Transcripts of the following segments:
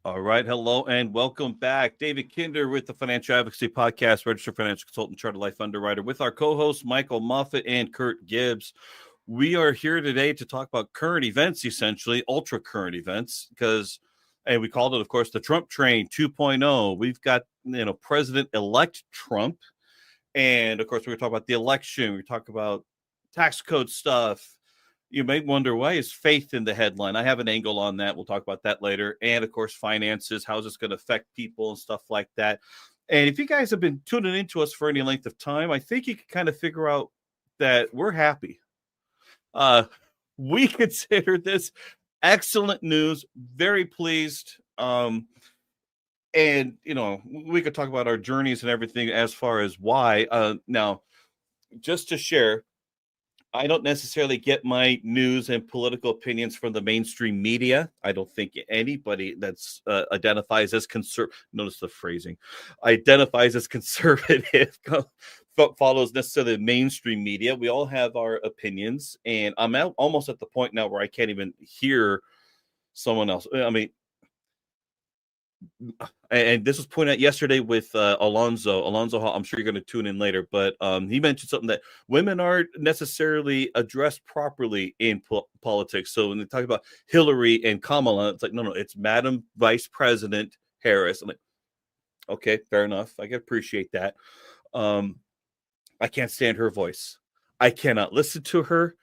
All right. Hello and welcome back. David Kinder with the Financial Advocacy Podcast, registered financial consultant, chartered life underwriter, with our co-hosts Michael Moffat and Kurt Gibbs. We are here today to talk about current events, essentially ultra current events, because, and we called it, of course, the Trump Train 2.0. We've got, President-elect Trump. And of course, we're going to talk about the election. We talk about tax code stuff. You may wonder, why is faith in the headline? I have an angle on that. We'll talk about that later. And of course, finances, how's this going to affect people and stuff like that. And if you guys have been tuning into us for any length of time, I think you can kind of figure out that we're happy. We consider this excellent news, very pleased. And, we could talk about our journeys and everything as far as why. Now, just to share, I don't necessarily get my news and political opinions from the mainstream media. I don't think anybody that's identifies as notice the phrasing, identifies as conservative follows necessarily the mainstream media. We all have our opinions, and I'm almost at the point now where I can't even hear someone else. I mean, and this was pointed out yesterday with Alonzo Hall. I'm sure you're going to tune in later, but he mentioned something that women aren't necessarily addressed properly in politics. So when they talk about Hillary and Kamala, it's like, no, it's Madam Vice President Harris. I'm like, okay, fair enough. I can appreciate that. I can't stand her voice. I cannot listen to her.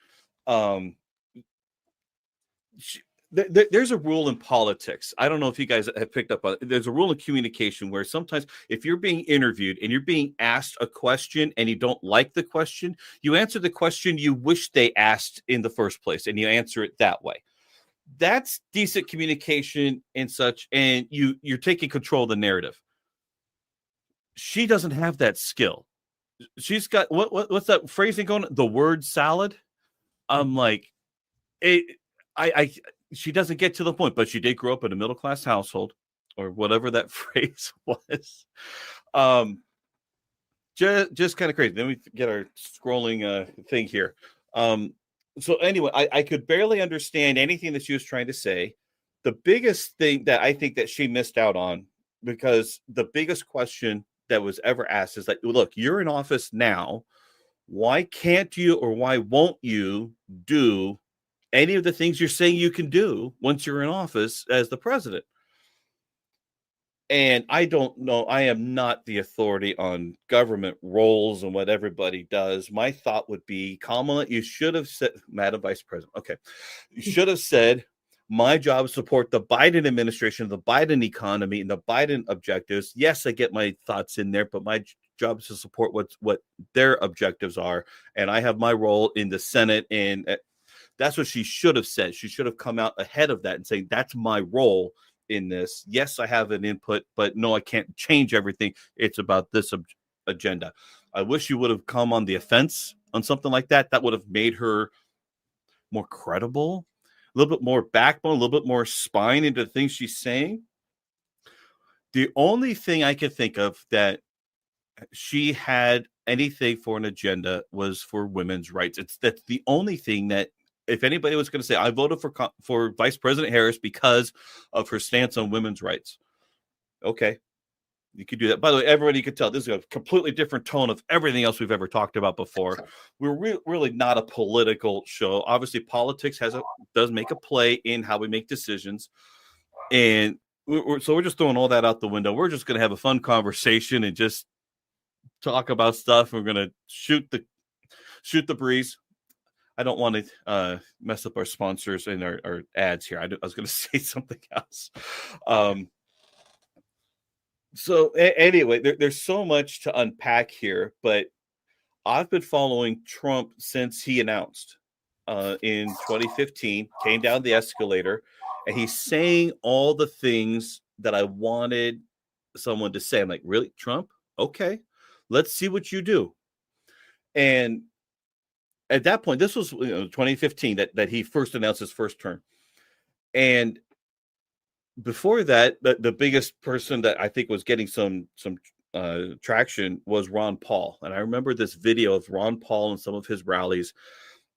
There's a rule in politics. I don't know if you guys have picked up on it. There's a rule in communication where sometimes if you're being interviewed and you're being asked a question and you don't like the question, you answer the question you wish they asked in the first place, and you answer it that way. That's decent communication and such, and you're taking control of the narrative. She doesn't have that skill. She's got what's that phrasing going? The word salad. I'm like, she doesn't get to the point, but she did grow up in a middle-class household, or whatever that phrase was. Just kind of crazy. Then we get our scrolling thing here. So anyway, I could barely understand anything that she was trying to say. The biggest thing that I think that she missed out on, because the biggest question that was ever asked is like, look, you're in office now. Why can't you, or why won't you do any of the things you're saying you can do once you're in office as the president? And I don't know. I am not the authority on government roles and what everybody does. My thought would be, Kamala, you should have said, Madam Vice President, okay, you should have said, my job is to support the Biden administration, the Biden economy, and the Biden objectives. Yes, I get my thoughts in there, but my job is to support what their objectives are. And I have my role in the Senate, and that's what she should have said. She should have come out ahead of that and say, that's my role in this. Yes, I have an input, but no, I can't change everything. It's about this agenda. I wish you would have come on the offense on something like that. That would have made her more credible, a little bit more backbone, a little bit more spine into the things she's saying. The only thing I could think of that she had anything for an agenda was for women's rights. That's the only thing that, if anybody was going to say, I voted for Vice President Harris because of her stance on women's rights. Okay, you could do that. By the way, everybody could tell this is a completely different tone of everything else we've ever talked about before. We're really not a political show. Obviously, politics does make a play in how we make decisions. And so we're just throwing all that out the window. We're just going to have a fun conversation and just talk about stuff. We're going to shoot the breeze. I don't want to mess up our sponsors and our ads here. I was going to say something else. So anyway, there's so much to unpack here, but I've been following Trump since he announced in 2015, came down the escalator, and he's saying all the things that I wanted someone to say. I'm like, really, Trump? Okay, let's see what you do. And at that point, this was 2015 that he first announced his first term. And before that, the biggest person that I think was getting some traction was Ron Paul. And I remember this video of Ron Paul and some of his rallies.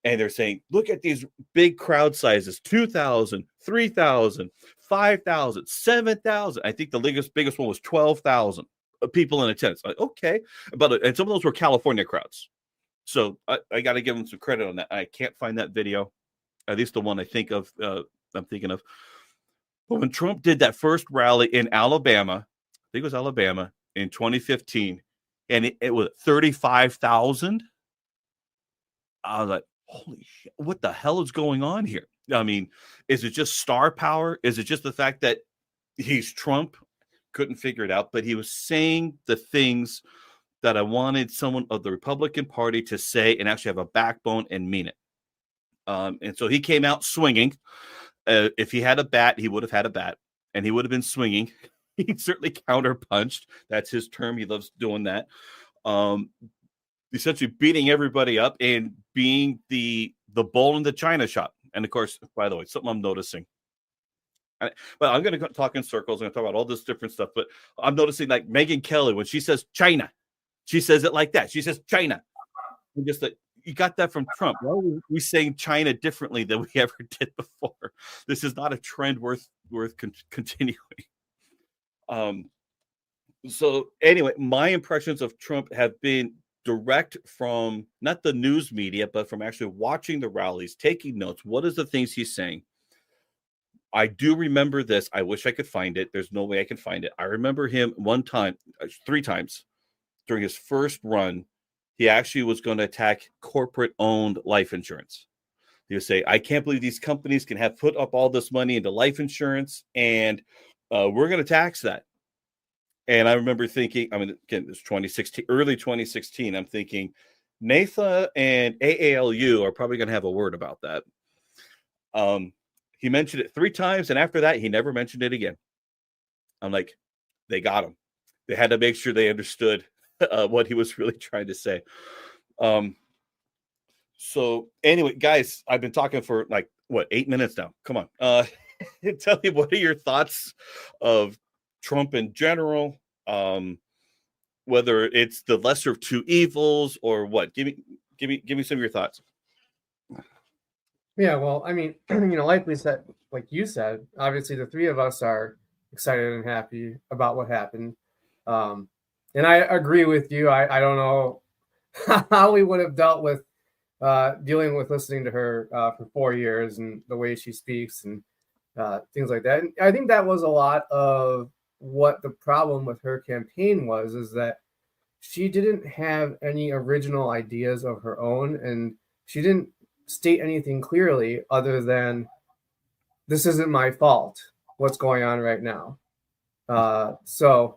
and they're saying, look at these big crowd sizes, 2,000, 3,000, 5,000, 7,000. I think the biggest one was 12,000 people in attendance. Like, okay. And some of those were California crowds. So I got to give them some credit on that. I can't find that video, at least the one I'm thinking of. But when Trump did that first rally in Alabama, I think it was Alabama in 2015, and it was 35,000. I was like, holy shit, what the hell is going on here? I mean, is it just star power? Is it just the fact that he's Trump? Couldn't figure it out, but he was saying the things that I wanted someone of the Republican Party to say and actually have a backbone and mean it. And so he came out swinging. If he had a bat, he would have had a bat, and he would have been swinging. He certainly counterpunched. That's his term. He loves doing that. Essentially beating everybody up and being the bull in the china shop. And of course, by the way, something I'm noticing. But I'm going to talk in circles. I'm going to talk about all this different stuff. But I'm noticing, like, Megyn Kelly, when she says China, she says it like that. She says China. And just that you got that from Trump. Why are we saying China differently than we ever did before? This is not a trend worth continuing. So anyway, my impressions of Trump have been direct from not the news media, but from actually watching the rallies, taking notes. What is the things he's saying? I do remember this. I wish I could find it. There's no way I can find it. I remember him three times during his first run. He actually was going to attack corporate-owned life insurance. He would say, I can't believe these companies can have put up all this money into life insurance, and we're going to tax that. And I remember thinking, I mean, again, it's 2016, early 2016. I'm thinking, NAFTA and AALU are probably going to have a word about that. He mentioned it 3 times, and after that, he never mentioned it again. I'm like, they got him. They had to make sure they understood what he was really trying to say. So anyway, guys, I've been talking for 8 minutes now. Come on. Tell me, what are your thoughts of Trump in general? Whether it's the lesser of two evils or what? Give me some of your thoughts. Yeah, well, I mean, like you said, obviously the three of us are excited and happy about what happened. And I agree with you. I don't know how we would have dealt with dealing with listening to her for 4 years and the way she speaks and things like that. And I think that was a lot of what the problem with her campaign was, is that she didn't have any original ideas of her own, and she didn't state anything clearly other than, this isn't my fault, what's going on right now. So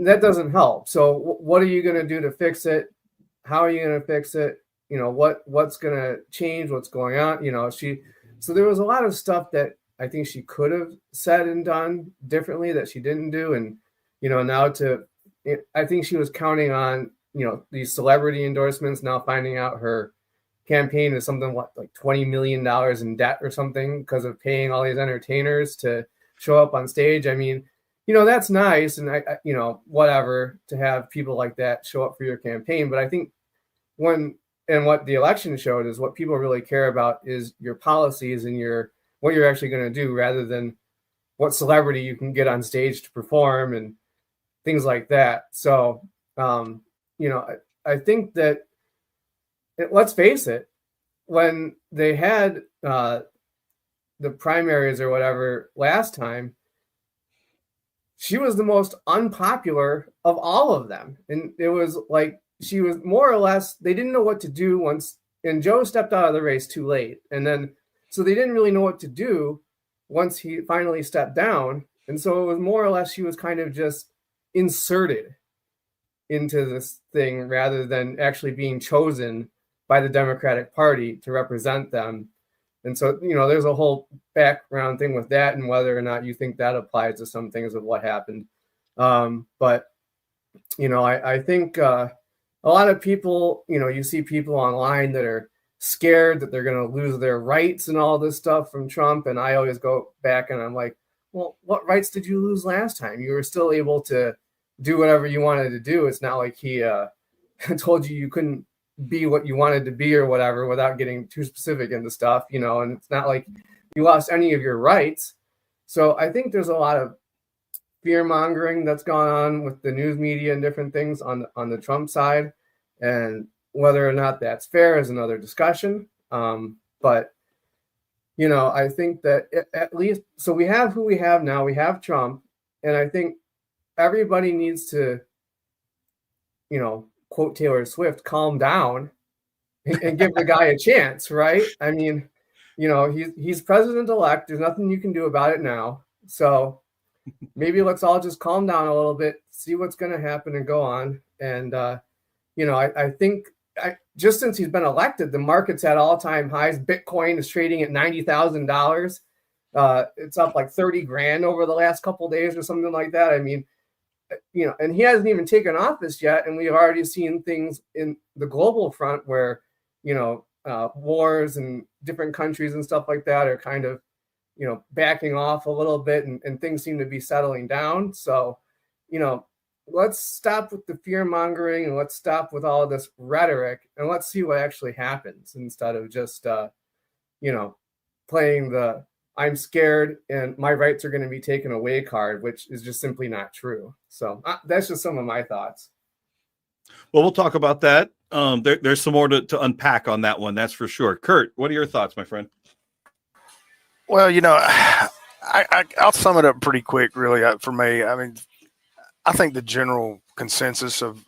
that doesn't help. So what are you going to do to fix it? How are you going to fix it? What's going to change? What's going on? So there was a lot of stuff that I think she could have said and done differently that she didn't do. And, I think she was counting on, these celebrity endorsements, now finding out her campaign is something like $20 million in debt or something because of paying all these entertainers to show up on stage. I mean, that's nice. And whatever, to have people like that show up for your campaign. But I think what the election showed is what people really care about is your policies and what you're actually going to do, rather than what celebrity you can get on stage to perform and things like that. So, I think that, let's face it, when they had the primaries or whatever last time, she was the most unpopular of all of them. And it was like, she was more or less, they didn't know what to do and Joe stepped out of the race too late. And then, so they didn't really know what to do once he finally stepped down. And so it was more or less, she was kind of just inserted into this thing rather than actually being chosen by the Democratic Party to represent them. And so, there's a whole background thing with that and whether or not you think that applies to some things of what happened. But, I think a lot of people, you see people online that are scared that they're going to lose their rights and all this stuff from Trump. And I always go back and I'm like, well, what rights did you lose last time? You were still able to do whatever you wanted to do. It's not like he told you couldn't be what you wanted to be or whatever without getting too specific into stuff, and it's not like you lost any of your rights. So I think there's a lot of fear mongering that's gone on with the news media and different things on the Trump side, and whether or not that's fair is another discussion. But I think that at least, so we have who we have now. We have Trump, and I think everybody needs to, quote Taylor Swift, calm down and give the guy a chance, right? I mean, he's president-elect. There's nothing you can do about it now. So maybe let's all just calm down a little bit, see what's going to happen and go on. And, I think just since he's been elected, the market's at all-time highs. Bitcoin is trading at $90,000. It's up like 30 grand over the last couple of days or something like that. I mean, and he hasn't even taken office yet. And we've already seen things in the global front where, wars and different countries and stuff like that are kind of, backing off a little bit, and things seem to be settling down. So, let's stop with the fear mongering, and let's stop with all of this rhetoric, and let's see what actually happens instead of just, playing the I'm scared and my rights are going to be taken away card, which is just simply not true. So that's just some of my thoughts. Well, we'll talk about that. There's some more to unpack on that one. That's for sure. Kurt, what are your thoughts, my friend? Well, I'll sum it up pretty quick, really, for me. I mean, I think the general consensus of,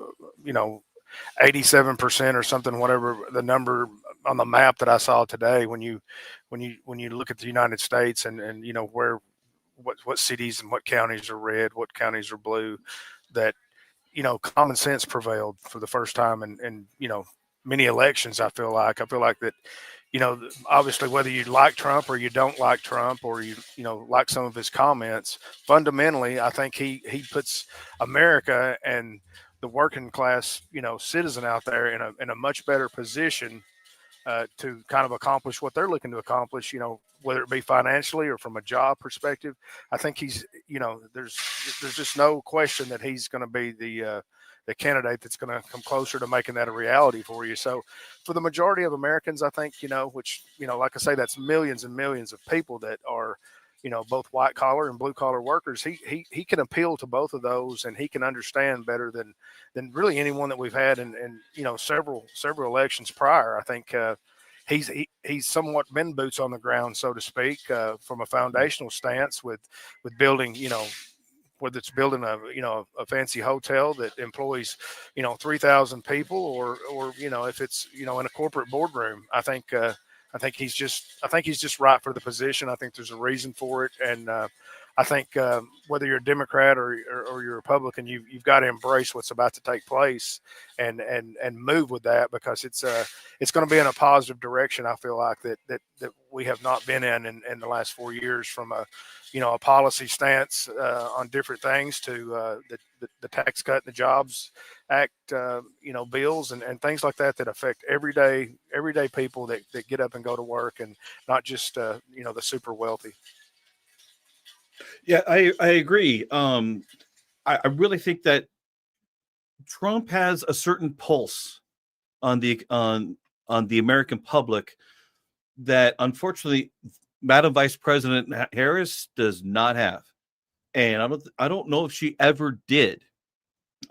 87% or something, whatever the number on the map that I saw today, when you look at the United States and what cities and what counties are red, what counties are blue, that, common sense prevailed for the first time in many elections. I feel like that, obviously, whether you like Trump or you don't like Trump, or you like some of his comments, fundamentally, I think he puts America and the working class, citizen out there in a much better position to kind of accomplish what they're looking to accomplish, whether it be financially or from a job perspective. I think he's, there's just no question that he's going to be the candidate that's going to come closer to making that a reality for you. So for the majority of Americans, I think, which, like I say, that's millions and millions of people that are, both white collar and blue collar workers. He can appeal to both of those, and he can understand better than really anyone that we've had in several elections prior. I think he's somewhat been boots on the ground, so to speak, from a foundational stance with building, whether it's building a fancy hotel that employs 3,000 people, or if it's in a corporate boardroom. I think he's just right for the position. I think there's a reason for it, and I think whether you're a Democrat or you're a Republican, you've got to embrace what's about to take place and move with that, because it's going to be in a positive direction. I feel like that we have not been in the last 4 years, from a policy stance on different things to the Tax Cut and the Jobs Act, bills and things like that affect everyday people that get up and go to work, and not just the super wealthy. Yeah, I agree. I really think that Trump has a certain pulse on the American public that, unfortunately, Madam Vice President Harris does not have, and I don't know if she ever did.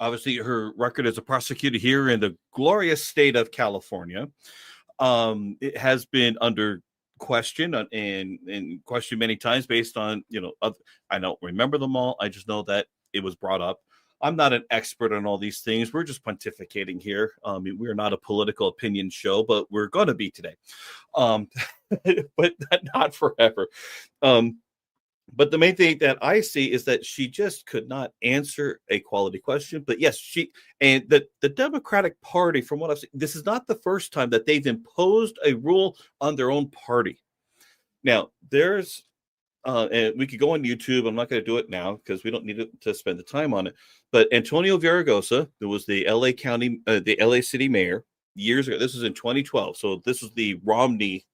Obviously, her record as a prosecutor here in the glorious state of California, it has been under question and questioned many times based on I don't remember them all. I just know that it was brought up. I'm not an expert on all these things. We're just pontificating here. We're not a political opinion show, but we're going to be today. But not forever. But the main thing that I see is that she just could not answer a quality question. But yes, the Democratic Party, from what I've seen, this is not the first time that they've imposed a rule on their own party. Now, there's, and we could go on YouTube. I'm not going to do it now because we don't need to spend the time on it. But Antonio Villaraigosa, who was the the LA city mayor years ago. This was in 2012. So this was the Romney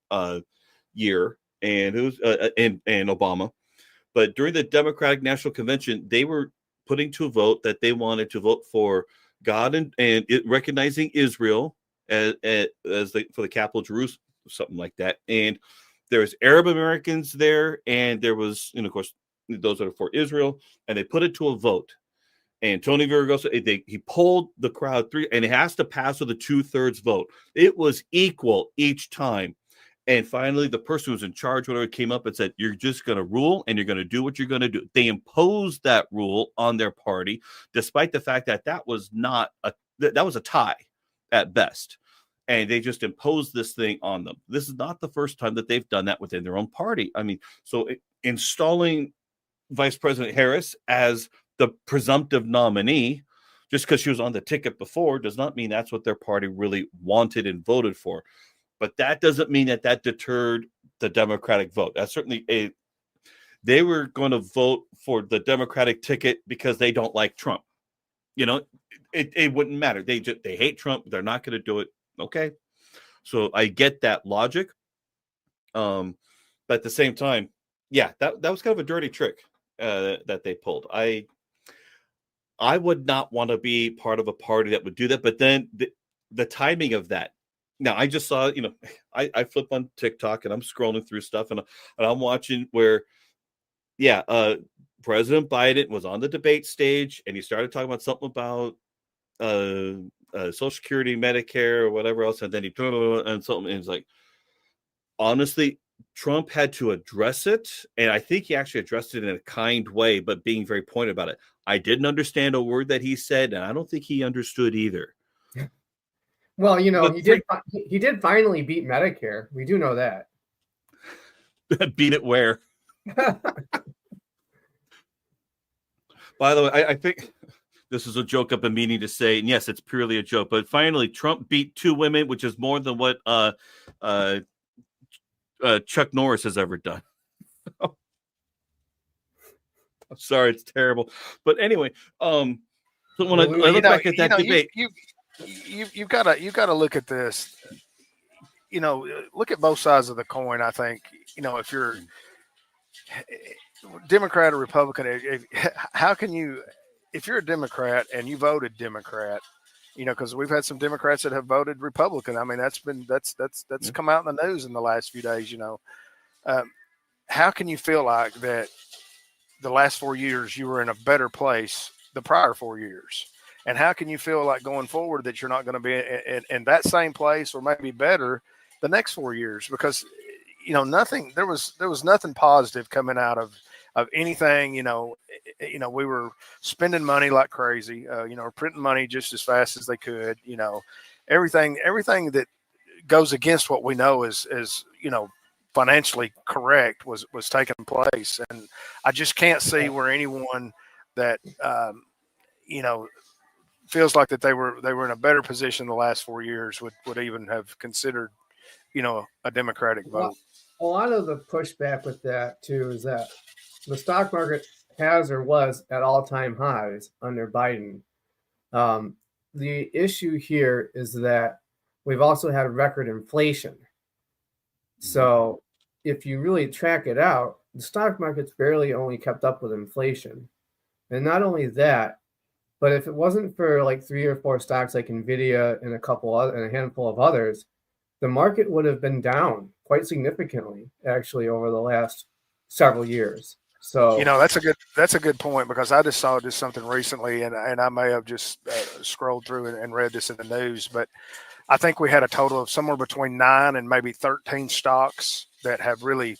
year, and who's and Obama. But during the Democratic National Convention, they were putting to a vote that they wanted to vote for God and recognizing Israel for the capital Jerusalem, something like that. And there's Arab Americans there, and there was, of course, those that are for Israel, and they put it to a vote. And Tony Virgoso, he polled the crowd and it has to pass with a 2/3 vote. It was equal each time. And finally, the person who was in charge, whatever, came up and said, "You're just going to rule, and you're going to do what you're going to do." They imposed that rule on their party, despite the fact that that was a tie at best. And they just imposed this thing on them. This is not the first time that they've done that within their own party. I mean, so installing Vice President Harris as the presumptive nominee, just because she was on the ticket before, does not mean that's what their party really wanted and voted for. But that doesn't mean that deterred the Democratic vote. That's certainly they were going to vote for the Democratic ticket because they don't like Trump. It wouldn't matter. They hate Trump. They're not going to do it. Okay. So I get that logic. But at the same time, yeah, that was kind of a dirty trick that they pulled. I would not want to be part of a party that would do that. But then the timing of that. Now, I just saw, I flip on TikTok and I'm scrolling through stuff and I'm watching where, President Biden was on the debate stage and he started talking about something about Social Security, Medicare, or whatever else. And then he and something, and it's like, honestly, Trump had to address it. And I think he actually addressed it in a kind way, but being very pointed about it. I didn't understand a word that he said, and I don't think he understood either. Well, he did finally beat Medicare. We do know that. Beat it where? By the way, I think this is a joke I've been meaning to say, and yes, it's purely a joke. But finally, Trump beat 2 women, which is more than what Chuck Norris has ever done. I'm sorry, it's terrible. But anyway, so when I look back at that debate, you've got to look at this. Look at both sides of the coin. I think if you're Democrat or Republican, how can you, if you're a Democrat and you voted Democrat, because we've had some Democrats that have voted Republican. I mean, that's come out in the news in the last few days. How can you feel like that the last 4 years you were in a better place the prior 4 years? And how can you feel like going forward that you're not going to be in that same place or maybe better the next 4 years? Because, there was nothing positive coming out of anything. We were spending money like crazy, printing money just as fast as they could, everything that goes against what we know is financially correct was taking place. And I just can't see where anyone that, feels like that they were in a better position the last 4 years would even have considered, a Democratic vote. A lot of the pushback with that too is that the stock market has or was at all-time highs under Biden. The issue here is that we've also had record inflation. So if you really track it out, the stock market's barely only kept up with inflation. And not only that, but if it wasn't for like 3 or 4 stocks like Nvidia and a handful of others, the market would have been down quite significantly, actually, over the last several years. So that's a good point, because I just saw something recently, and I may have just scrolled through and read this in the news, but I think we had a total of somewhere between 9 and maybe 13 stocks that have really,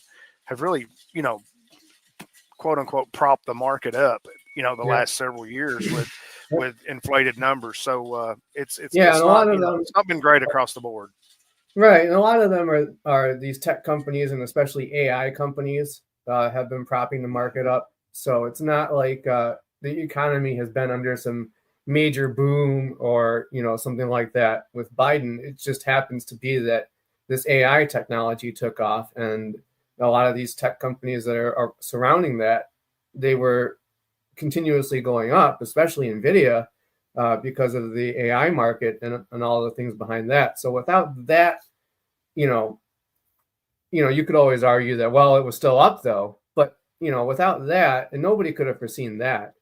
quote unquote, propped the market up, the last several years with inflated numbers. So it's not been great across the board. Right. And a lot of them are these tech companies, and especially AI companies have been propping the market up. So it's not like the economy has been under some major boom or, something like that with Biden. It just happens to be that this AI technology took off, and a lot of these tech companies that are surrounding that, they were continuously going up, especially Nvidia, because of the AI market and all the things behind that. So without that, you could always argue that, well, it was still up though, but without that, and nobody could have foreseen that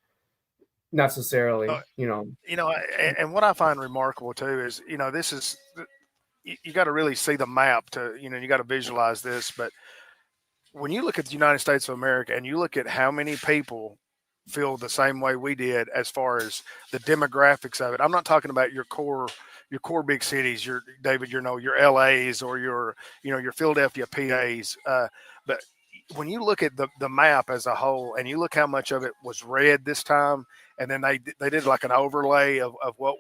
necessarily, and what I find remarkable too is, you got to really see the map to, you got to visualize this. But when you look at the United States of America and you look at how many people feel the same way we did as far as the demographics of it, I'm not talking about your core big cities, your David, your LAs or your Philadelphia PAs. But when you look at the map as a whole and you look how much of it was red this time, and then they did like an overlay of what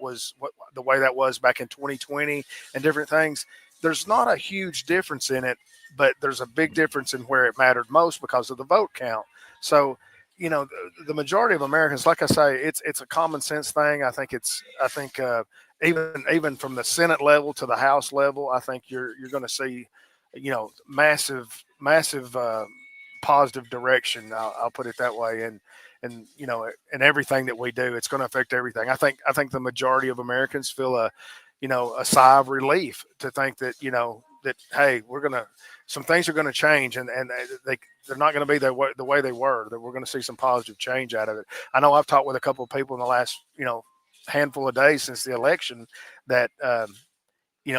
the way that was back in 2020 and different things. There's not a huge difference in it, but there's a big difference in where it mattered most because of the vote count. So, the majority of Americans, like I say, it's a common sense thing. I think even from the Senate level to the House level, I think you're going to see, massive positive direction. I'll put it that way. And everything that we do, it's going to affect everything. I think the majority of Americans feel a sigh of relief to think that, that, hey, some things are going to change and they're not going to be the way they were, that we're going to see some positive change out of it. I know I've talked with a couple of people in the last, handful of days since the election that,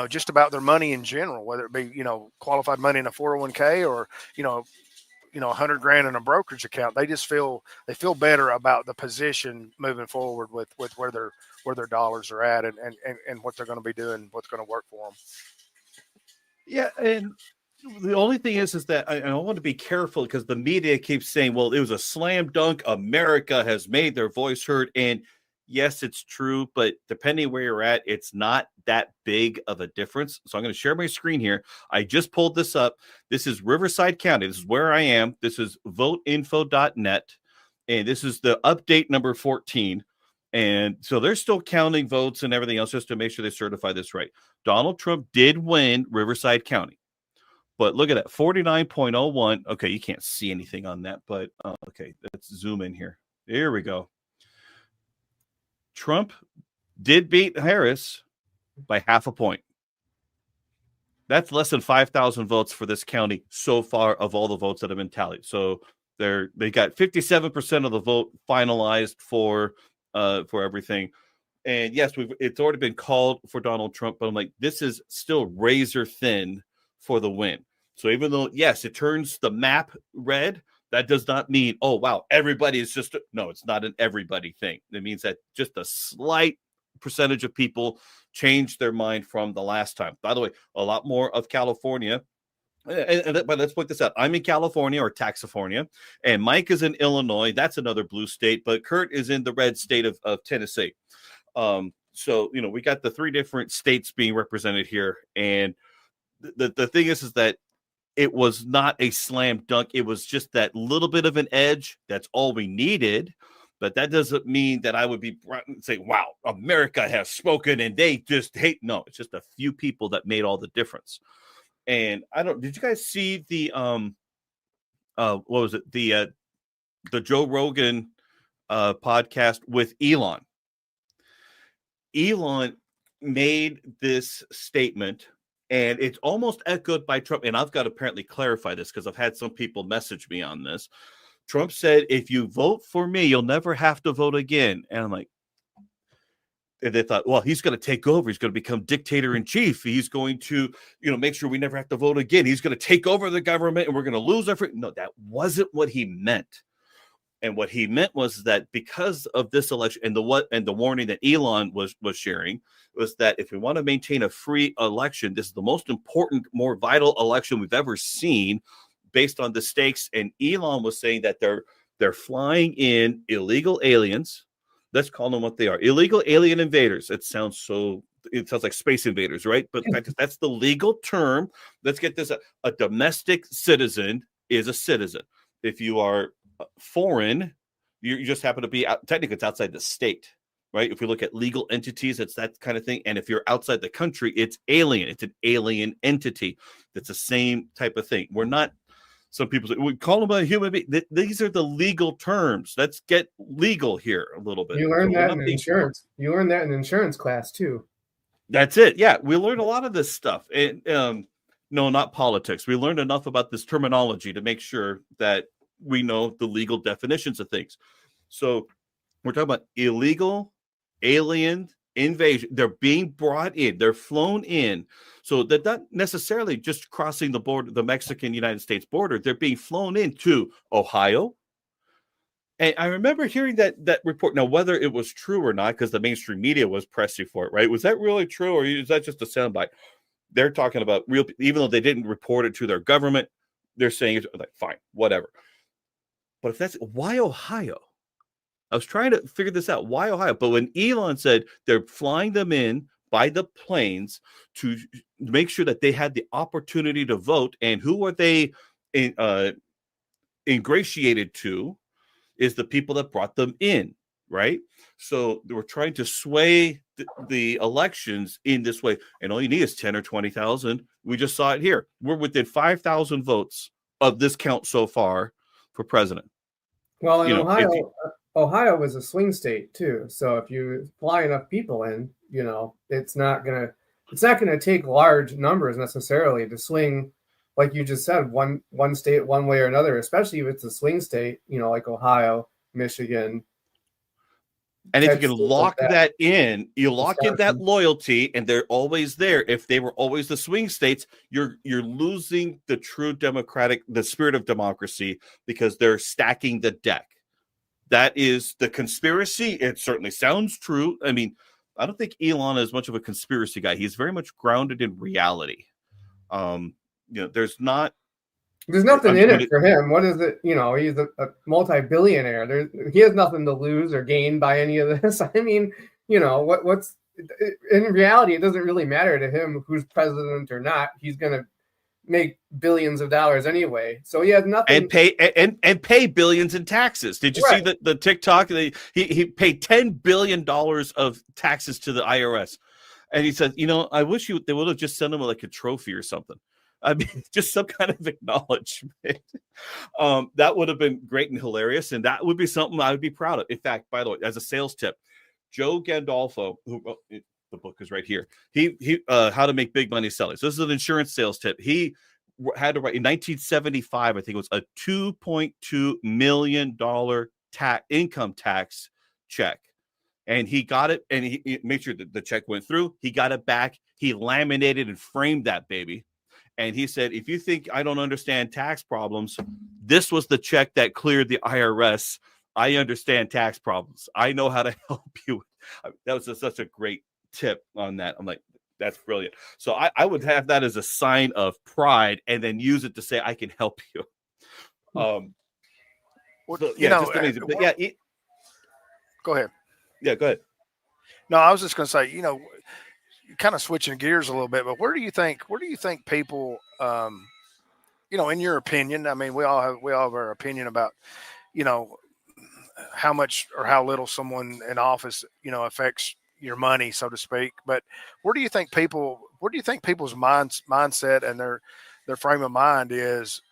just about their money in general, whether it be, qualified money in a 401k or, $100,000 in a brokerage account, they feel better about the position moving forward with where their dollars are at and what they're going to be doing, what's going to work for them. Yeah, and the only thing is that I want to be careful because the media keeps saying, well, it was a slam dunk. America has made their voice heard. And yes, it's true, but depending where you're at, it's not that big of a difference. So I'm going to share my screen here. I just pulled this up. This is Riverside County. This is where I am. This is voteinfo.net. And this is the update number 14. And so they're still counting votes and everything else just to make sure they certify this right. Donald Trump did win Riverside County. But look at that, 49.01. Okay, you can't see anything on that, but okay, let's zoom in here. There we go. Trump did beat Harris by half a point. That's less than 5,000 votes for this county so far of all the votes that have been tallied. So they got 57% of the vote finalized for everything. And yes, it's already been called for Donald Trump, but I'm like, this is still razor thin for the win. So even though, yes, it turns the map red, that does not mean, oh, wow, everybody is just, no, it's not an everybody thing. It means that just a slight percentage of people changed their mind from the last time. By the way, a lot more of California. But let's point this out. I'm in California or Taxifornia, and Mike is in Illinois. That's another blue state, but Kurt is in the red state of Tennessee. So, we got the three different states being represented here. And the thing is that it was not a slam dunk. It was just that little bit of an edge. That's all we needed. But that doesn't mean that I would be saying, wow, America has spoken and they just hate. No, it's just a few people that made all the difference. And did you guys see the, what was it? The Joe Rogan podcast with Elon. Elon made this statement, and it's almost echoed by Trump. And I've got to apparently clarify this because I've had some people message me on this. Trump said, if you vote for me, you'll never have to vote again. And I'm like, and they thought, well, he's going to take over. He's going to become dictator in chief. He's going to, make sure we never have to vote again. He's going to take over the government and we're going to lose everything. No, that wasn't what he meant. And what he meant was that because of this election and the warning that Elon was sharing was that if we want to maintain a free election, this is the most important, more vital election we've ever seen based on the stakes. And Elon was saying that they're flying in illegal aliens. Let's call them what they are. Illegal alien invaders. It sounds like space invaders, right? But in fact, that's the legal term. Let's get this. A domestic citizen is a citizen. If you are foreign, you just happen to be technically it's outside the state, right? If we look at legal entities, it's that kind of thing. And if you're outside the country, it's alien. It's an alien entity. That's the same type of thing. We're not, some people say, we call them a human being. These are the legal terms. Let's get legal here a little bit. You learned that in insurance. You learned that in insurance class too. That's it. Yeah, we learned a lot of this stuff. And no, not politics. We learned enough about this terminology to make sure that we know the legal definitions of things. So we're talking about illegal alien invasion. They're being brought in. They're flown in. So they're not necessarily just crossing the border, the Mexican-United States border. They're being flown into Ohio. And I remember hearing that report. Now, whether it was true or not, because the mainstream media was pressing for it, right? Was that really true, or is that just a soundbite? They're talking about real, even though they didn't report it to their government, they're saying it's like, fine, whatever. But if that's why Ohio, I was trying to figure this out. Why Ohio? But when Elon said they're flying them in by the planes to make sure that they had the opportunity to vote, and who are they ingratiated to is the people that brought them in, right? So they were trying to sway the elections in this way, and all you need is 10 or 20,000. We just saw it here. We're within 5,000 votes of this count so far for president. Well, in Ohio was a swing state too. So if you fly enough people in, it's not gonna take large numbers necessarily to swing, like you just said, one state one way or another, especially if it's a swing state, like Ohio, Michigan. And if you can lock that in, you lock in that loyalty, and they're always there. If they were always the swing states, you're losing the true the spirit of democracy, because they're stacking the deck. That is the conspiracy. It certainly sounds true. I mean, I don't think Elon is much of a conspiracy guy. He's very much grounded in reality. There's nothing in it for him. What is it? He's a multi-billionaire. He has nothing to lose or gain by any of this. I mean, what's in reality, it doesn't really matter to him who's president or not. He's going to make billions of dollars anyway. So he has nothing and pay billions in taxes. Did you see the TikTok? He paid $10 billion of taxes to the IRS. And he said, I wish they would have just sent him like a trophy or something. I mean, just some kind of acknowledgement. That would have been great and hilarious, and that would be something I would be proud of. In fact, by the way, as a sales tip, Joe Gandolfo, who wrote the book is right here. He How to Make Big Money Selling. So this is an insurance sales tip. He had to write in 1975, I think it was a $2.2 million income tax check. And he got it, and he made sure that the check went through. He got it back. He laminated and framed that baby. And he said, if you think I don't understand tax problems, this was the check that cleared the IRS. I understand tax problems. I know how to help you. That was such a great tip on that. I'm like, that's brilliant. So I would have that as a sign of pride, and then use it to say, I can help you. Just amazing. But go ahead. Yeah, go ahead. No, I was just going to say, kind of switching gears a little bit, but where do you think people, in your opinion, I mean, we all have our opinion about, how much or how little someone in office, affects your money, so to speak. But where do you think people's mindset and their frame of mind is,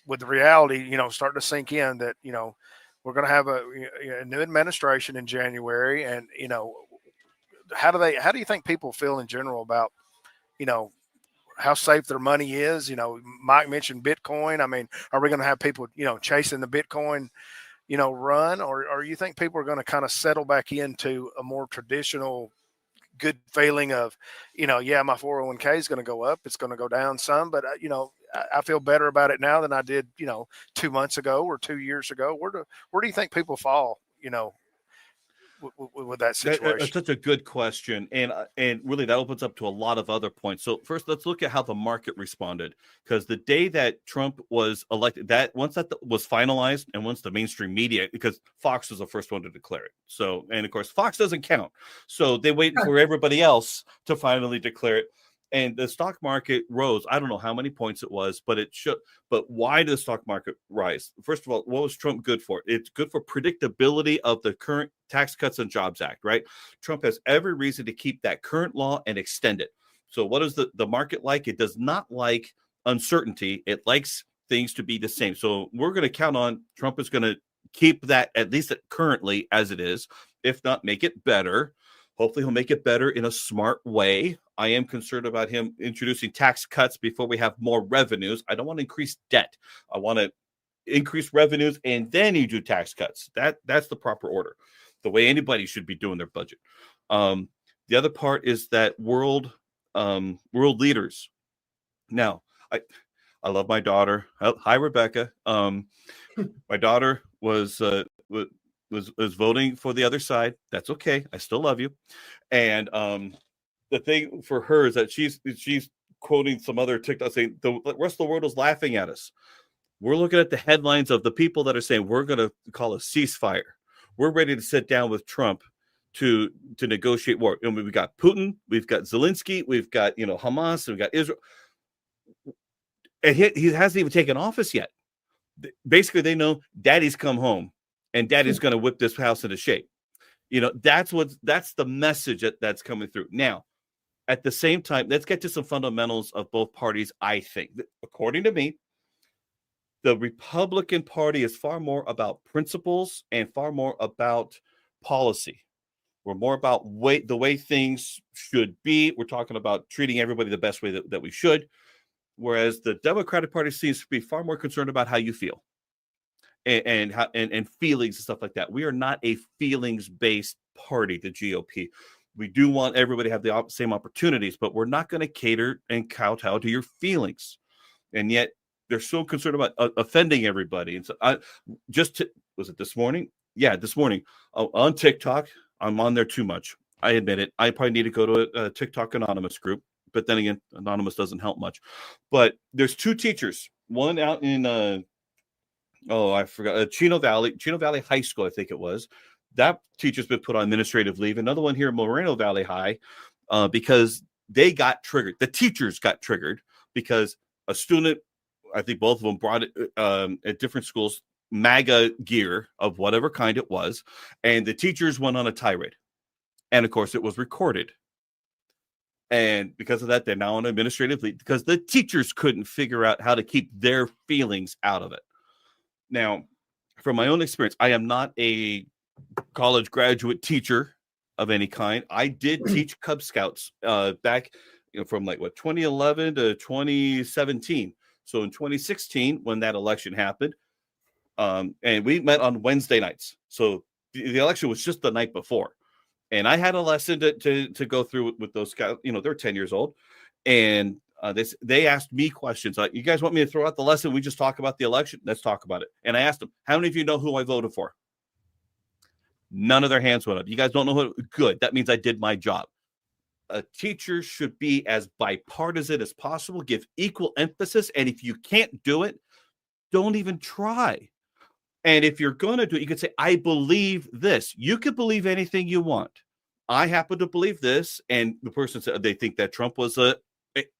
with the reality, starting to sink in that, we're going to have a new administration in January, and, how do you think people feel in general about, how safe their money is? Mike mentioned Bitcoin. I mean, are we going to have people, chasing the Bitcoin, run, or you think people are going to kind of settle back into a more traditional good feeling of, my 401k is going to go up, it's going to go down some, but I feel better about it now than I did, 2 months ago or 2 years ago. Where do you think people fall, with that situation? That's such a good question, and really that opens up to a lot of other points. So first, let's look at how the market responded, because the day that Trump was elected, that once that was finalized, and once the mainstream media, because Fox was the first one to declare it, so, and of course Fox doesn't count, so they wait for everybody else to finally declare it. And the stock market rose. I don't know how many points it was, but it should. But why did the stock market rise? First of all, what was Trump good for? It's good for predictability of the current Tax Cuts and Jobs Act, right? Trump has every reason to keep that current law and extend it. So what is the market like? It does not like uncertainty. It likes things to be the same. So we're going to count on Trump is going to keep that at least currently as it is, if not make it better. Hopefully he'll make it better in a smart way. I am concerned about him introducing tax cuts before we have more revenues. I don't want to increase debt. I want to increase revenues, and then you do tax cuts. That's the proper order, the way anybody should be doing their budget. The other part is that world leaders. Now, I love my daughter. Hi, Rebecca. My daughter was voting for the other side. That's okay. I still love you. And the thing for her is that she's quoting some other TikTok saying the rest of the world is laughing at us. We're looking at the headlines of the people that are saying we're going to call a ceasefire. We're ready to sit down with Trump to negotiate war. And we've got Putin, we've got Zelensky, we've got Hamas, and we've got Israel. And he hasn't even taken office yet. Basically, they know Daddy's come home, and Daddy's going to whip this house into shape. That's the message that's coming through. Now, at the same time, let's get to some fundamentals of both parties. I think, according to me, the Republican Party is far more about principles and far more about policy. We're more about the way things should be. We're talking about treating everybody the best way that we should. Whereas the Democratic Party seems to be far more concerned about how you feel and feelings and stuff like that. We are not a feelings-based party, the GOP. We do want everybody to have the same opportunities, but we're not going to cater and kowtow to your feelings. And yet they're so concerned about offending everybody. And so was it this morning? Yeah, this morning on TikTok. I'm on there too much. I admit it. I probably need to go to a TikTok Anonymous group. But then again, Anonymous doesn't help much. But there's two teachers, one out in I forgot, Chino Valley High School, I think it was. That teacher's been put on administrative leave. Another one here in Moreno Valley High, because they got triggered. The teachers got triggered because a student, I think both of them brought it at different schools, MAGA gear of whatever kind it was, and the teachers went on a tirade. And of course, it was recorded. And because of that, they're now on administrative leave because the teachers couldn't figure out how to keep their feelings out of it. Now, from my own experience, I am not a college graduate teacher of any kind. I did teach Cub Scouts back from 2011 to 2017. So in 2016, when that election happened, and we met on Wednesday nights. So the election was just the night before. And I had a lesson to go through with those guys. They're 10 years old. And they asked me questions like, you guys want me to throw out the lesson? We just talk about the election? Let's talk about it. And I asked them, how many of you know who I voted for? None of their hands went up. You guys don't know who? Good. That means I did my job. A teacher should be as bipartisan as possible, give equal emphasis. And if you can't do it, don't even try. And if you're going to do it, you can say, I believe this. You could believe anything you want. I happen to believe this. And the person said they think that Trump was a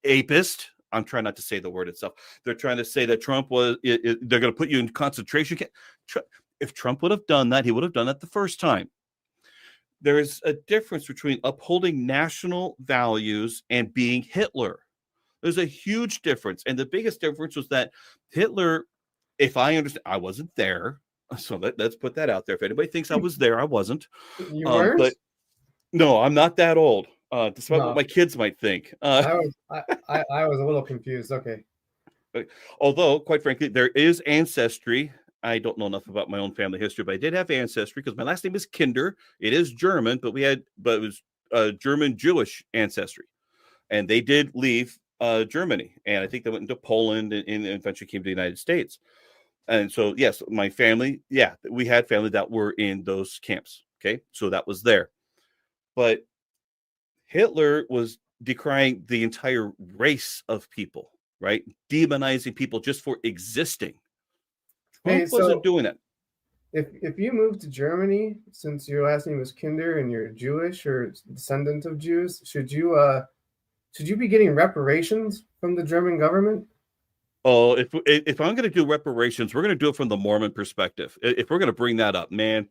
apist. I'm trying not to say the word itself. They're trying to say that Trump was, they're going to put you in concentration camp. If Trump would have done that, he would have done that the first time. There's a difference between upholding national values and being Hitler. There's a huge difference. And the biggest difference was that Hitler, if I understand, I wasn't there. So let's put that out there. If anybody thinks I was there, I wasn't. You weren't? But no, I'm not that old, despite what my kids might think. I was a little confused. Okay. Although, quite frankly, there is ancestry. I don't know enough about my own family history, but I did have ancestry because my last name is Kinder. It is German, but it was German Jewish ancestry. And they did leave Germany. And I think they went into Poland and eventually came to the United States. And so, yes, my family, we had family that were in those camps. Okay. So that was there. But Hitler was decrying the entire race of people, right? Demonizing people just for existing. Trump wasn't doing it. If you moved to Germany, since your last name was Kinder and you're Jewish or descendant of Jews, should you be getting reparations from the German government? Oh, if I'm going to do reparations, we're going to do it from the Mormon perspective. If we're going to bring that up, man,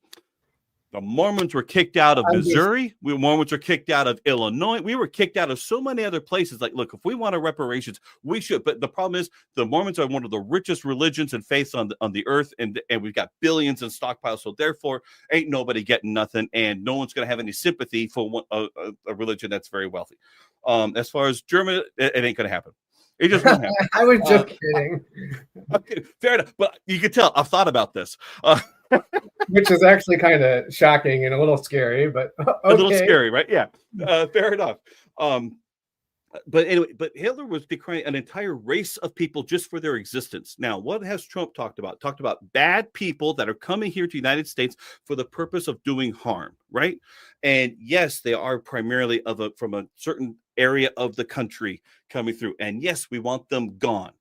the Mormons were kicked out of Missouri. Mormons were kicked out of Illinois. We were kicked out of so many other places. Like, look, if we want a reparations, we should. But the problem is the Mormons are one of the richest religions and faiths on the earth. And we've got billions in stockpiles. So therefore, ain't nobody getting nothing. And no one's going to have any sympathy for a religion that's very wealthy. As far as Germany, it ain't going to happen. It just won't happen. I was just kidding. Okay, fair enough. But you can tell I've thought about this. which is actually kind of shocking and a little scary, but okay. A little scary, right? Yeah, fair enough. But anyway, but Hitler was decrying an entire race of people just for their existence. Now, what has Trump talked about? Talked about bad people that are coming here to the United States for the purpose of doing harm, right? And yes, they are primarily from a certain area of the country coming through. And yes, we want them gone.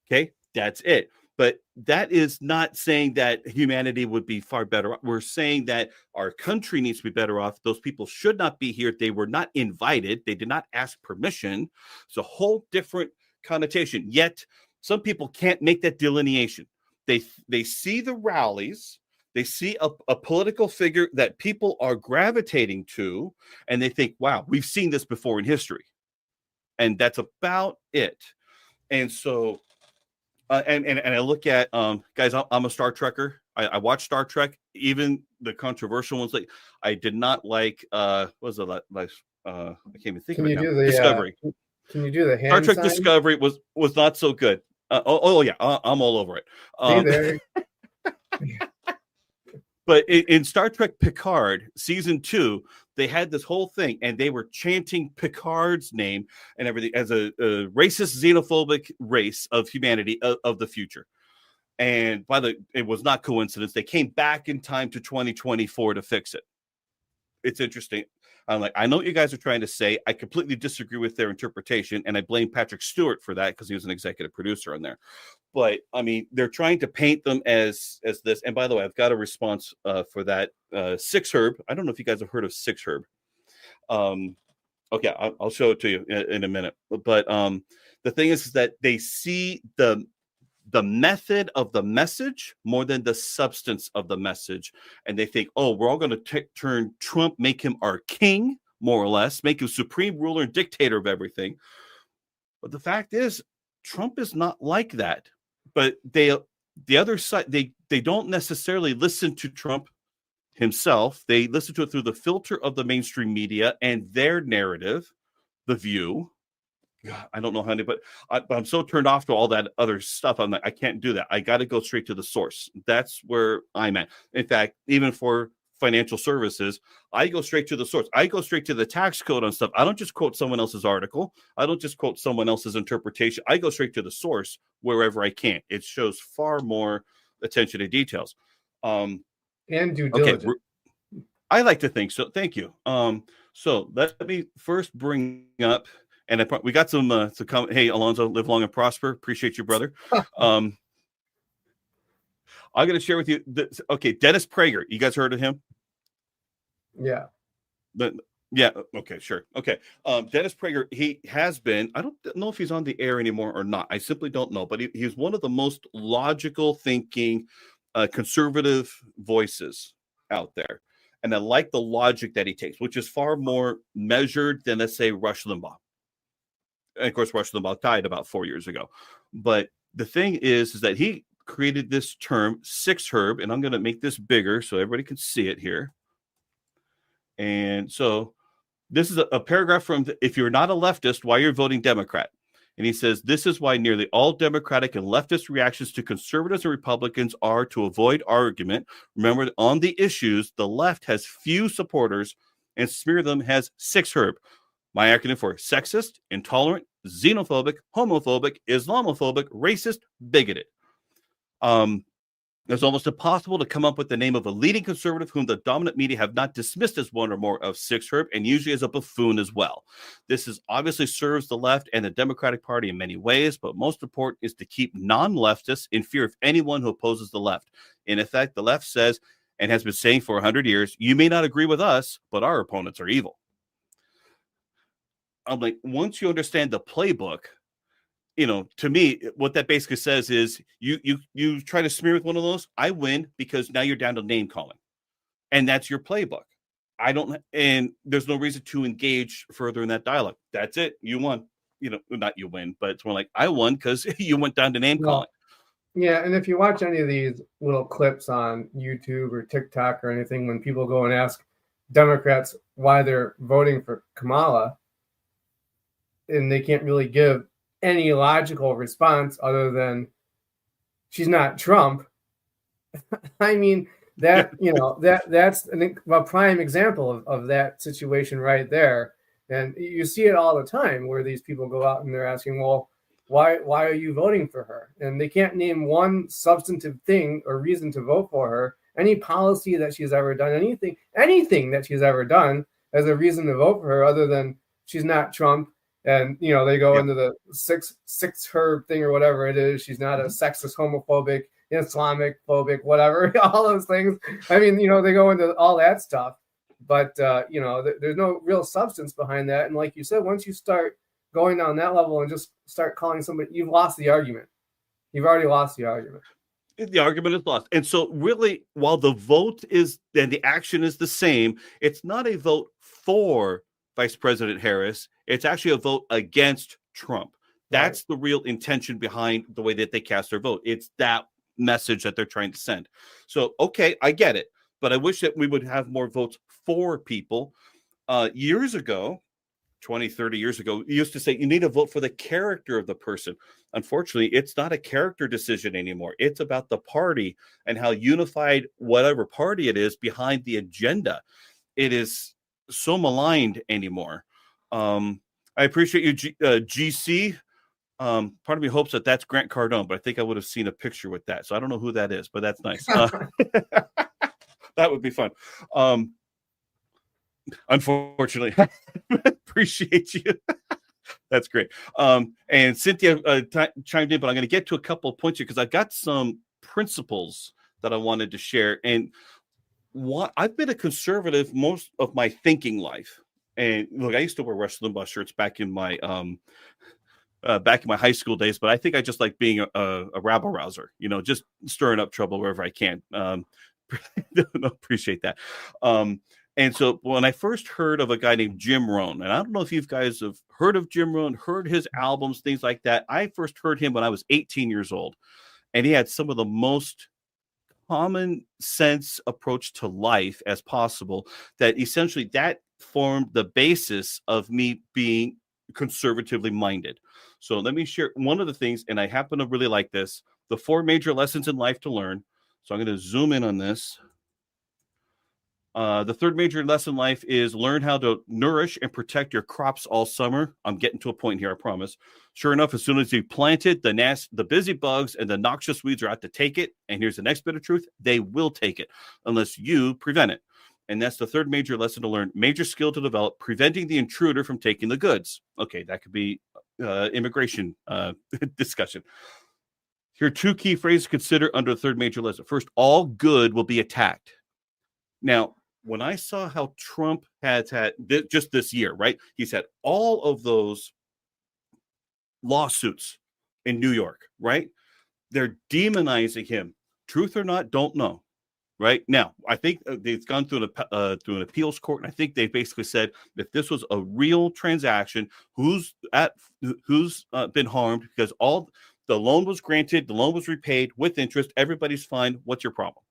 Okay, that's it. But that is not saying that humanity would be far better. We're saying that our country needs to be better off. Those people should not be here. They were not invited. They did not ask permission. It's a whole different connotation. Yet some people can't make that delineation. They see the rallies. They see a political figure that people are gravitating to, and they think, wow, we've seen this before in history. And that's about it. And so and I look at guys. I'm a Star Trekker. I watch Star Trek, even the controversial ones. Like I did not like. What was it like? I can't even think of it now. Discovery. Can you do the hand Star Trek sign? Discovery was not so good. Oh yeah, I'm all over it. But in Star Trek Picard season 2, they had this whole thing, and they were chanting Picard's name and everything as a racist, xenophobic race of humanity of the future. And it was not coincidence. They came back in time to 2024 to fix it. It's interesting. I'm like, I know what you guys are trying to say. I completely disagree with their interpretation, and I blame Patrick Stewart for that because he was an executive producer on there. But I mean, they're trying to paint them as this. And by the way, I've got a response for that. Six Herb. I don't know if you guys have heard of Six Herb. Okay, I'll show it to you in a minute. But the thing is that they see the method of the message more than the substance of the message, and they think, oh, we're all going to turn Trump, make him our king, more or less, make him supreme ruler and dictator of everything. But the fact is, Trump is not like that. But the other side, they don't necessarily listen to Trump himself. They listen to it through the filter of the mainstream media and their narrative, The View. God, I don't know how to, but I'm so turned off to all that other stuff. I'm like, I can't do that. I got to go straight to the source. That's where I'm at. In fact, even for financial services, I go straight to the source. I go straight to the tax code on stuff. I don't just quote someone else's article. I don't just quote someone else's interpretation. I go straight to the source wherever I can. It shows far more attention to details. And due diligence. Okay, I like to think so. Thank you. So let me first bring up, and we got some to come. Hey, Alonzo, live long and prosper. Appreciate you, brother. I'm going to share with you. Okay, Dennis Prager. You guys heard of him? Yeah. Yeah. Okay. Sure. Okay. Dennis Prager. He has been. I don't know if he's on the air anymore or not. I simply don't know. But he's one of the most logical thinking, conservative voices out there, and I like the logic that he takes, which is far more measured than, let's say, Rush Limbaugh. And of course, Rush Limbaugh died about 4 years ago. But the thing is that he created this term, Six Herb, and I'm going to make this bigger so everybody can see it here. And so this is a paragraph from If You're Not a Leftist, Why You're Voting Democrat. And he says, this is why nearly all Democratic and leftist reactions to conservatives and Republicans are to avoid argument. Remember, on the issues, the left has few supporters and smear them as Six Herb. My acronym for sexist, intolerant, xenophobic, homophobic, Islamophobic, racist, bigoted. It's almost impossible to come up with the name of a leading conservative whom the dominant media have not dismissed as one or more of Six Herb, and usually as a buffoon as well. This obviously serves the left and the Democratic Party in many ways, but most important is to keep non-leftists in fear of anyone who opposes the left. In effect, the left says, and has been saying for 100 years, you may not agree with us, but our opponents are evil. I'm like, once you understand the playbook, to me, what that basically says is you try to smear with one of those, I win because now you're down to name calling. And that's your playbook. And there's no reason to engage further in that dialogue. That's it. You won. Not you win, but it's more like I won because you went down to name calling. Yeah. And if you watch any of these little clips on YouTube or TikTok or anything, when people go and ask Democrats why they're voting for Kamala, and they can't really give any logical response other than she's not Trump. I mean, that that's a prime example of that situation right there. And you see it all the time where these people go out and they're asking, well, why are you voting for her? And they can't name one substantive thing or reason to vote for her, any policy that she's ever done, anything that she's ever done as a reason to vote for her, other than she's not Trump. And they go into the six her thing or whatever it is. She's not a sexist, homophobic, Islamic phobic, whatever, all those things. I mean, they go into all that stuff, but there's no real substance behind that. And like you said, once you start going down that level and just start calling somebody, you've lost the argument. You've already lost the argument. The argument is lost. And so really, while the vote is and the action is the same, it's not a vote for Vice President Harris. It's actually a vote against Trump. That's the real intention behind the way that they cast their vote. It's that message that they're trying to send. So, okay, I get it. But I wish that we would have more votes for people. Years ago, 20, 30 years ago, you used to say you need to vote for the character of the person. Unfortunately, it's not a character decision anymore. It's about the party and how unified whatever party it is behind the agenda. It is so maligned anymore. I appreciate you, GC. Part of me hopes that that's Grant Cardone, but I think I would have seen a picture with that. So I don't know who that is, but that's nice. That would be fun. Unfortunately, appreciate you. That's great. And Cynthia chimed in, but I'm going to get to a couple of points here because I've got some principles that I wanted to share. And I've been a conservative most of my thinking life. And look, I used to wear Rush Limbaugh shirts back in my high school days, but I think I just like being a rabble rouser, just stirring up trouble wherever I can. Appreciate that. And so when I first heard of a guy named Jim Rohn, and I don't know if you guys have heard of Jim Rohn, heard his albums, things like that. I first heard him when I was 18 years old, and he had some of the most common sense approach to life as possible, that essentially that formed the basis of me being conservatively minded. So let me share one of the things, and I happen to really like this, the 4 major lessons in life to learn. So I'm going to zoom in on this. The 3rd major lesson in life is learn how to nourish and protect your crops all summer. I'm getting to a point here, I promise. Sure enough, as soon as you plant it, the busy bugs and the noxious weeds are out to take it. And here's the next bit of truth. They will take it unless you prevent it. And that's the 3rd major lesson to learn. Major skill to develop, preventing the intruder from taking the goods. Okay, that could be immigration discussion. Here are 2 key phrases to consider under the 3rd major lesson. First, all good will be attacked. Now, when I saw how Trump has had just this year, right? He's had all of those lawsuits in New York, right? They're demonizing him. Truth or not, don't know. Right now, I think they've gone through an appeals court, and I think they basically said if this was a real transaction, who's been harmed because all the loan was granted, the loan was repaid with interest, everybody's fine. What's your problem?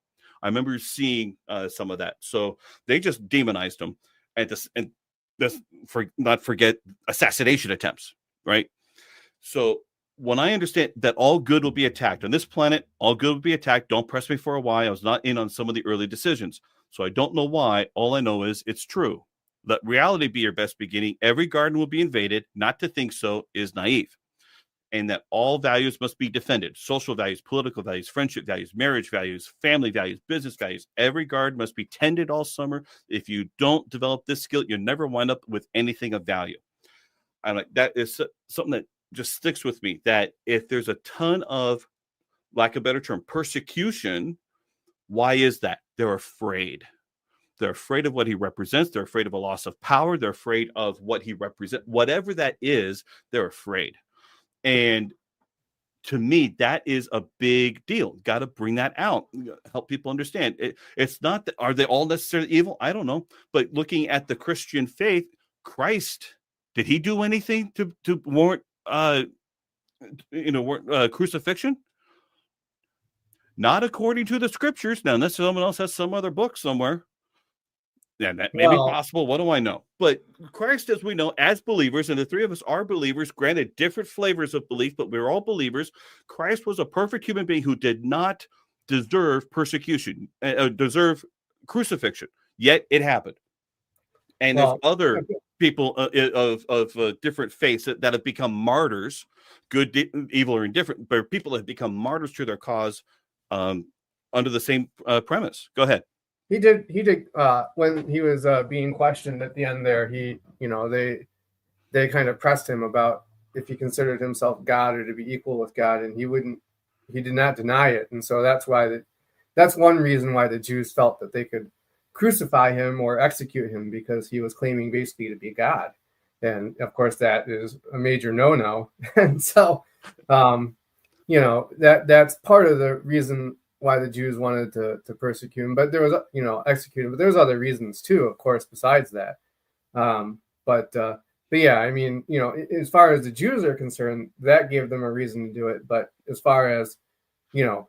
I remember seeing some of that. So they just demonized him, and not forget assassination attempts, right? So when I understand that all good will be attacked on this planet, all good will be attacked. Don't press me for a why. I was not in on some of the early decisions, so I don't know why. All I know is it's true. Let reality be your best beginning. Every garden will be invaded. Not to think so is naive. And that all values must be defended. Social values, political values, friendship values, marriage values, family values, business values. Every garden must be tended all summer. If you don't develop this skill, you'll never wind up with anything of value. I'm like, that is something that just sticks with me, that if there's a ton of, lack of a better term, persecution, why is that? They're afraid. They're afraid of what he represents. They're afraid of a loss of power. They're afraid of what he represents. Whatever that is, they're afraid. And to me, that is a big deal. Got to bring that out, help people understand. It's not that, are they all necessarily evil? I don't know. But looking at the Christian faith, Christ, did he do anything to warrant crucifixion? Not according to the scriptures. Now, unless someone else has some other book somewhere. Yeah, that may be possible. What do I know? But Christ, as we know, as believers, and the 3 of us are believers, granted different flavors of belief, but we're all believers. Christ was a perfect human being who did not deserve persecution, deserve crucifixion. Yet it happened. And there's other people of different faiths that have become martyrs, good, evil, or indifferent, but people have become martyrs to their cause under the same premise. Go ahead. He did when he was being questioned at the end there, they kind of pressed him about if he considered himself God or to be equal with God, and he did not deny it. And so that's one reason why the Jews felt that they could crucify him or execute him, because he was claiming basically to be God. And of course that is a major no-no. And so that's part of the reason why the Jews wanted to persecute him, but there was execute him, but there's other reasons too, of course, besides that. But yeah, I mean, as far as the Jews are concerned, that gave them a reason to do it. But as far as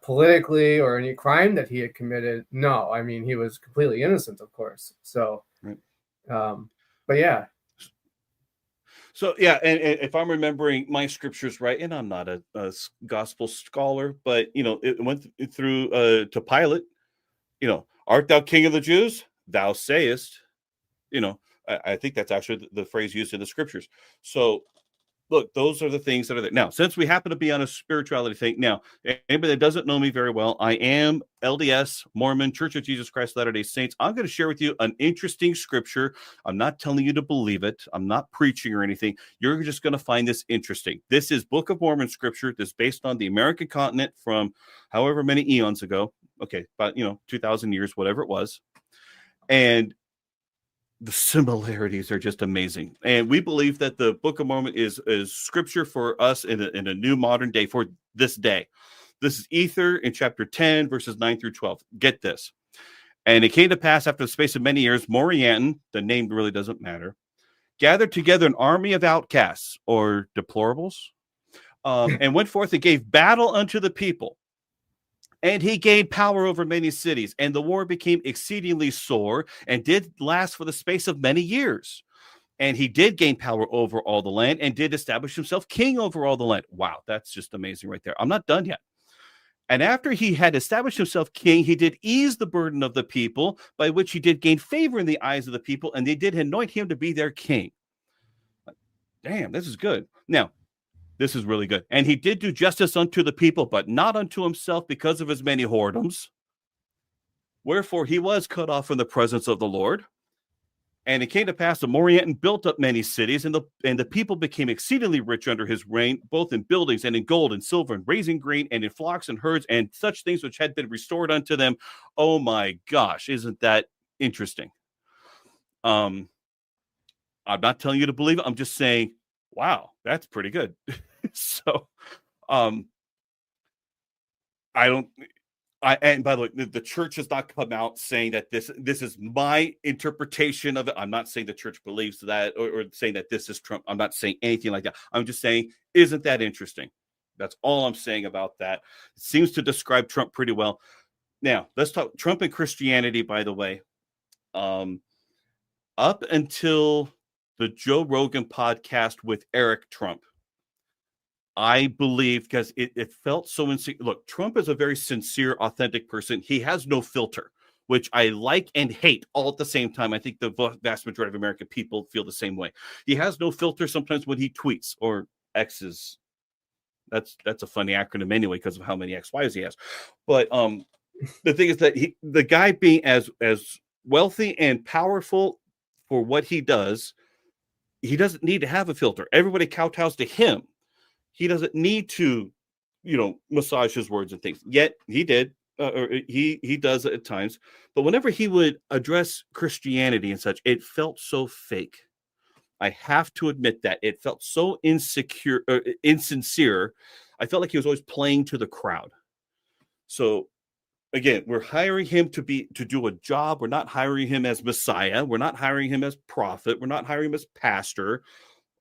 politically or any crime that he had committed, no. I mean, he was completely innocent, of course. So, right. But yeah. So yeah, and if I'm remembering my scriptures right, and I'm not a gospel scholar, but it went through to Pilate. Art thou king of the Jews? Thou sayest. I think that's actually the phrase used in the scriptures. So, look, those are the things that are there. Now, since we happen to be on a spirituality thing, now, anybody that doesn't know me very well, I am LDS, Mormon, Church of Jesus Christ Latter-day Saints. I'm going to share with you an interesting scripture. I'm not telling you to believe it. I'm not preaching or anything. You're just going to find this interesting. This is Book of Mormon scripture that's based on the American continent from however many eons ago. Okay, about, 2,000 years, whatever it was. And the similarities are just amazing. And we believe that the Book of Mormon is scripture for us in a new modern day for this day. This is Ether in chapter 10, verses 9 through 12. Get this. And it came to pass after the space of many years, Morianton, the name really doesn't matter, gathered together an army of outcasts or deplorables, and went forth and gave battle unto the people. And he gained power over many cities, and the war became exceedingly sore and did last for the space of many years. And he did gain power over all the land and did establish himself king over all the land. Wow, that's just amazing right there. I'm not done yet. And after he had established himself king, he did ease the burden of the people, by which he did gain favor in the eyes of the people, and they did anoint him to be their king. Damn, this is good. Now, this is really good. And he did do justice unto the people, but not unto himself, because of his many whoredoms. Wherefore he was cut off from the presence of the Lord. And it came to pass that Morianton built up many cities, and the people became exceedingly rich under his reign, both in buildings and in gold and silver and raising grain and in flocks and herds and such things which had been restored unto them. Oh my gosh, isn't that interesting? I'm not telling you to believe it. I'm just saying, wow, that's pretty good. So, and by the way, the church has not come out saying that this is my interpretation of it. I'm not saying the church believes that or saying that this is Trump. I'm not saying anything like that. I'm just saying, isn't that interesting? That's all I'm saying about that. It seems to describe Trump pretty well. Now, let's talk Trump and Christianity, by the way. Up until the Joe Rogan podcast with Eric Trump, I believe, because it felt so insecure. Look, Trump is a very sincere, authentic person. He has no filter, which I like and hate all at the same time. I think the vast majority of American people feel the same way. He has no filter sometimes when he tweets, or X's. That's a funny acronym anyway, because of how many XYs he has. But the thing is that the guy being as wealthy and powerful for what he does, he doesn't need to have a filter. Everybody kowtows to him. He doesn't need to, massage his words and things. Yet he did, or he does it at times. But whenever he would address Christianity and such, it felt so fake. I have to admit that it felt so insincere. I felt like he was always playing to the crowd. So again, we're hiring him to do a job. We're not hiring him as Messiah. We're not hiring him as prophet. We're not hiring him as pastor.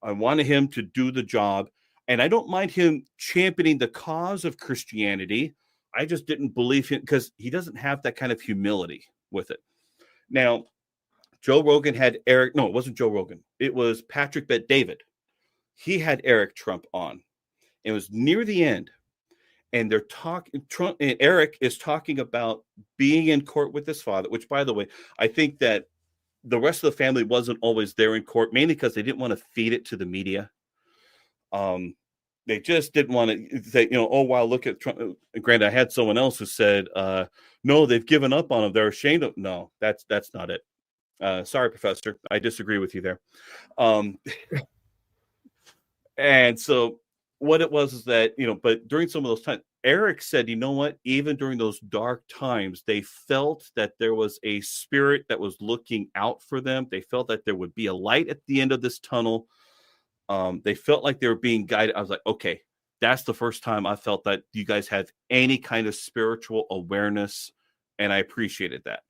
I wanted him to do the job. And I don't mind him championing the cause of Christianity. I just didn't believe him because he doesn't have that kind of humility with it. Now, Joe Rogan had Eric. No, it wasn't Joe Rogan. It was Patrick Bet David. He had Eric Trump on. It was near the end. and they're talking. Trump and Eric is talking about being in court with his father. Which, by the way, I think that the rest of the family wasn't always there in court, mainly because they didn't want to feed it to the media. They just didn't want to say, oh wow, look at Trump. Granted, I had someone else who said, no, they've given up on him. They're ashamed of. No, that's not it. Sorry, Professor. I disagree with you there. And so what it was is that, but during some of those times, Eric said, you know what, even during those dark times, they felt that there was a spirit that was looking out for them. They felt that there would be a light at the end of this tunnel. They felt like they were being guided. I was like, okay, that's the first time I felt that you guys have any kind of spiritual awareness. And I appreciated that.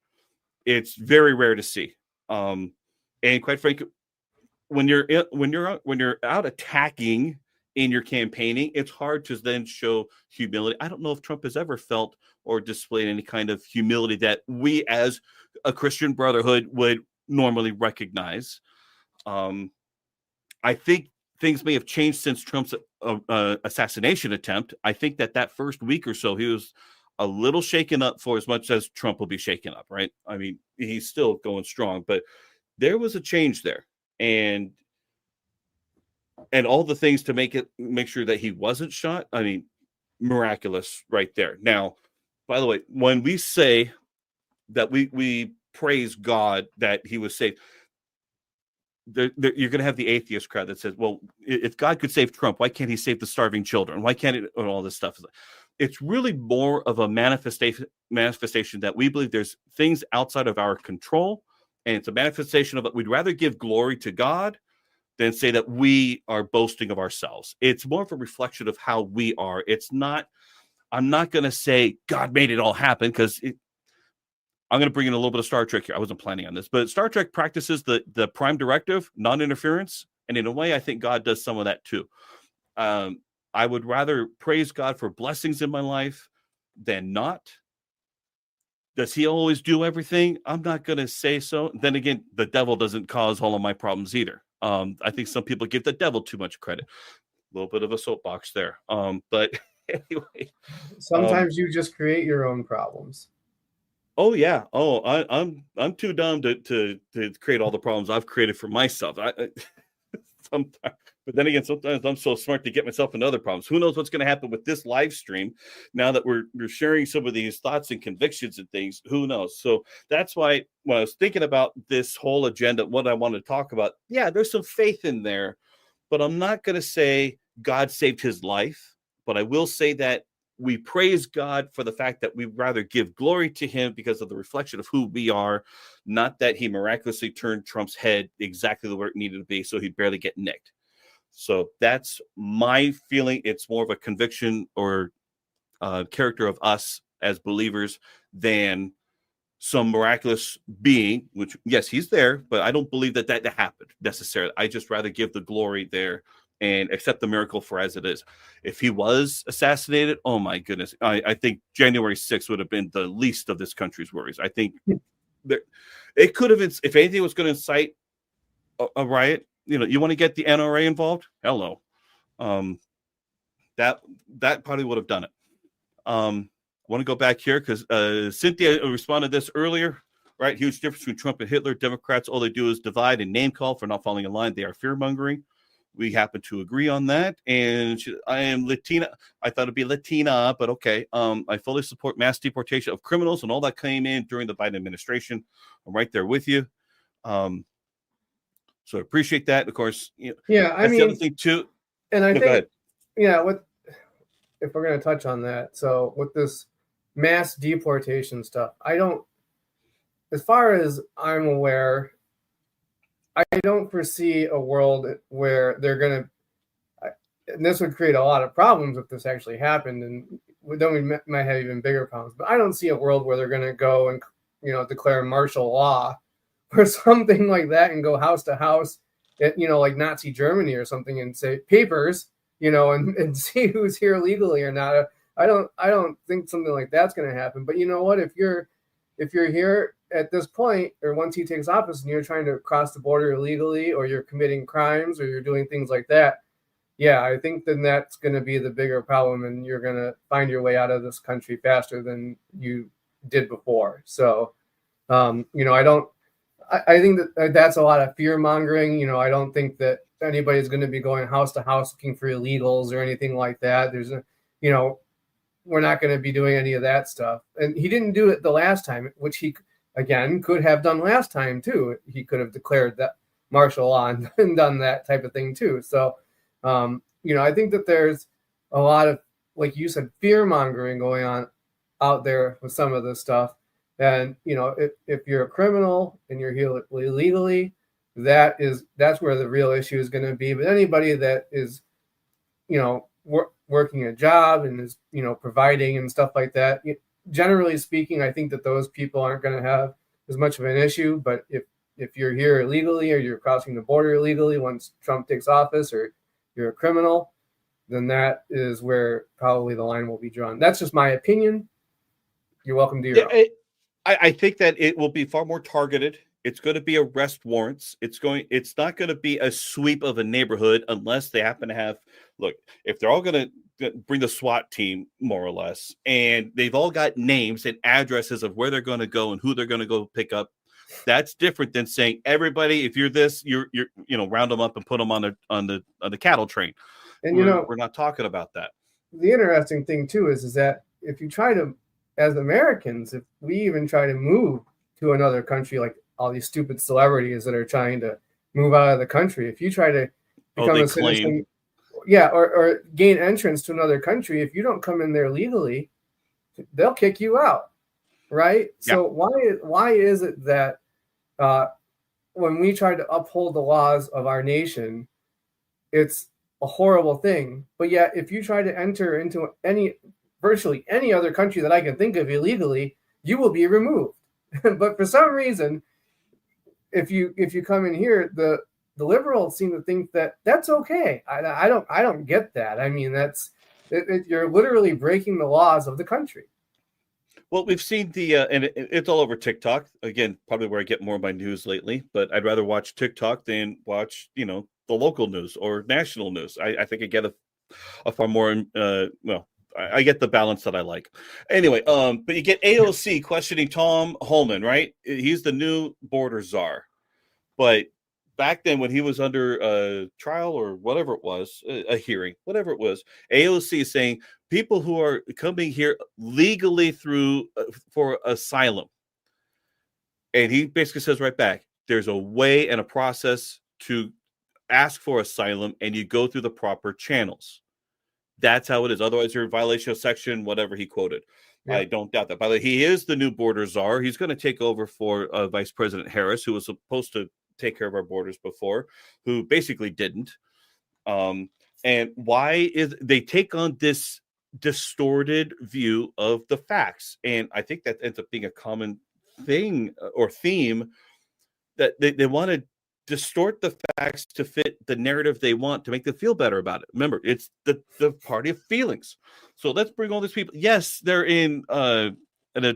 It's very rare to see. And quite frankly, when you're out attacking in your campaigning, it's hard to then show humility. I don't know if Trump has ever felt or displayed any kind of humility that we as a Christian brotherhood would normally recognize. I think things may have changed since Trump's assassination attempt. I think that first week or so, he was a little shaken up for as much as Trump will be shaken up, right? I mean, he's still going strong, but there was a change there. And all the things to make sure that he wasn't shot. I mean, miraculous right there. Now, by the way, when we say that we praise God that he was saved, you're going to have the atheist crowd that says, well, if God could save Trump, why can't he save the starving children? Why can't it, and all this stuff? It's really more of a manifestation that we believe there's things outside of our control. And it's a manifestation of it. We'd rather give glory to God than say that we are boasting of ourselves. It's more of a reflection of how we are. I'm not going to say God made it all happen, because I'm going to bring in a little bit of Star Trek here. I wasn't planning on this, but Star Trek practices the prime directive, non-interference. And in a way, I think God does some of that too. I would rather praise God for blessings in my life than not. Does he always do everything? I'm not going to say so. Then again, the devil doesn't cause all of my problems either. I think some people give the devil too much credit. A little bit of a soapbox there. But anyway. Sometimes you just create your own problems. Oh yeah. Oh, I'm too dumb to create all the problems I've created for myself. Sometimes, but then again, sometimes I'm so smart to get myself into other problems. Who knows what's going to happen with this live stream now that we're sharing some of these thoughts and convictions and things? Who knows? So that's why when I was thinking about this whole agenda, what I want to talk about, yeah, there's some faith in there, but I'm not going to say God saved his life, but I will say that we praise God for the fact that we'd rather give glory to him because of the reflection of who we are, not that he miraculously turned Trump's head exactly where it needed to be so he'd barely get nicked. So that's my feeling. It's more of a conviction or character of us as believers than some miraculous being, which, yes, he's there, but I don't believe that happened necessarily. I just rather give the glory there and accept the miracle for as it is. If he was assassinated, oh my goodness, I think January 6th would have been the least of this country's worries. I think it could have, if anything was going to incite a riot, you want to get the NRA involved? Hello. That probably would have done it. I want to go back here because Cynthia responded to this earlier, right? Huge difference between Trump and Hitler. Democrats, all they do is divide and name call for not falling in line. They are fear-mongering. We happen to agree on that. And I am Latina. I thought it'd be Latina, but okay. I fully support mass deportation of criminals and all that came in during the Biden administration. I'm right there with you. So I appreciate that. Of course, yeah, I mean, the other thing too. And I think, yeah, if we're going to touch on that. So with this mass deportation stuff, as far as I'm aware, I don't foresee a world where they're going to, and this would create a lot of problems if this actually happened, and then we might have even bigger problems. But I don't see a world where they're going to go and, declare martial law or something like that and go house to house, like Nazi Germany or something, and say papers, and see who's here legally or not. I don't think something like that's going to happen. But you know what? If you're here at this point, or once he takes office and you're trying to cross the border illegally, or you're committing crimes, or you're doing things like that, yeah, I think then that's going to be the bigger problem, and you're going to find your way out of this country faster than you did before. So, I don't. I think that that's a lot of fear mongering. I don't think that anybody's going to be going house to house looking for illegals or anything like that. We're not going to be doing any of that stuff. And he didn't do it the last time, which he, again, could have done last time too. He could have declared that martial law and done that type of thing too. So, I think that there's a lot of, like you said, fear mongering going on out there with some of this stuff. And, if you're a criminal and you're here illegally, that's where the real issue is going to be. But anybody that is, working a job and is, providing and stuff like that, generally speaking, I think that those people aren't going to have as much of an issue. But if you're here illegally or you're crossing the border illegally once Trump takes office, or you're a criminal, then that is where probably the line will be drawn. That's just my opinion. You're welcome to your own. I think that it will be far more targeted. It's going to be arrest warrants. It's not going to be a sweep of a neighborhood unless they happen to have, look, if they're all going to bring the SWAT team, more or less, and they've all got names and addresses of where they're going to go and who they're going to go pick up. That's different than saying, everybody, if you're this, you're round them up and put them on the cattle train. And we're not talking about that. The interesting thing too is that if you try to, as Americans, if we even try to move to another country, like all these stupid celebrities that are trying to move out of the country, if you try to become a citizen, or gain entrance to another country, if you don't come in there legally, they'll kick you out, right? Yeah. So why is it that when we try to uphold the laws of our nation, it's a horrible thing, but yet if you try to enter into virtually any other country that I can think of illegally, you will be removed. But for some reason, if you come in here, the liberals seem to think that that's okay. I don't get that. I mean, you're literally breaking the laws of the country. Well, we've seen and it's all over TikTok. Again, probably where I get more of my news lately, but I'd rather watch TikTok than watch, the local news or national news. I think I get a far more, I get the balance that I like. Anyway, but you get AOC questioning Tom Homan, right? He's the new border czar. But back then when he was under a trial or whatever it was, a hearing, whatever it was, AOC is saying people who are coming here legally through for asylum. And he basically says right back, there's a way and a process to ask for asylum, and you go through the proper channels. That's how it is. Otherwise, you're in violation of section, whatever he quoted. Yeah. I don't doubt that. By the way, he is the new border czar. He's going to take over for Vice President Harris, who was supposed to take care of our borders before, who basically didn't. And why is they take on this distorted view of the facts? And I think that ends up being a common thing or theme, that they want to distort the facts to fit the narrative they want to make them feel better about it. Remember, it's the party of feelings. So let's bring all these people. Yes, they're in a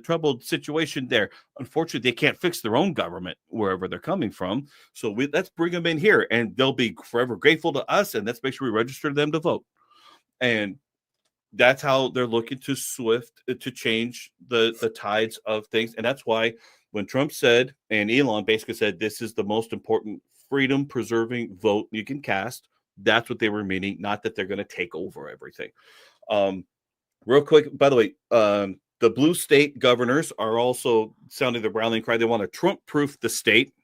troubled situation there. Unfortunately, they can't fix their own government wherever they're coming from. So let's bring them in here, and they'll be forever grateful to us, and let's make sure we register them to vote. And that's how they're looking to change the tides of things. And that's why when Trump said, and Elon basically said, this is the most important freedom-preserving vote you can cast, that's what they were meaning, not that they're going to take over everything. Real quick, by the way, the blue state governors are also sounding the rallying cry. They want to Trump-proof the state.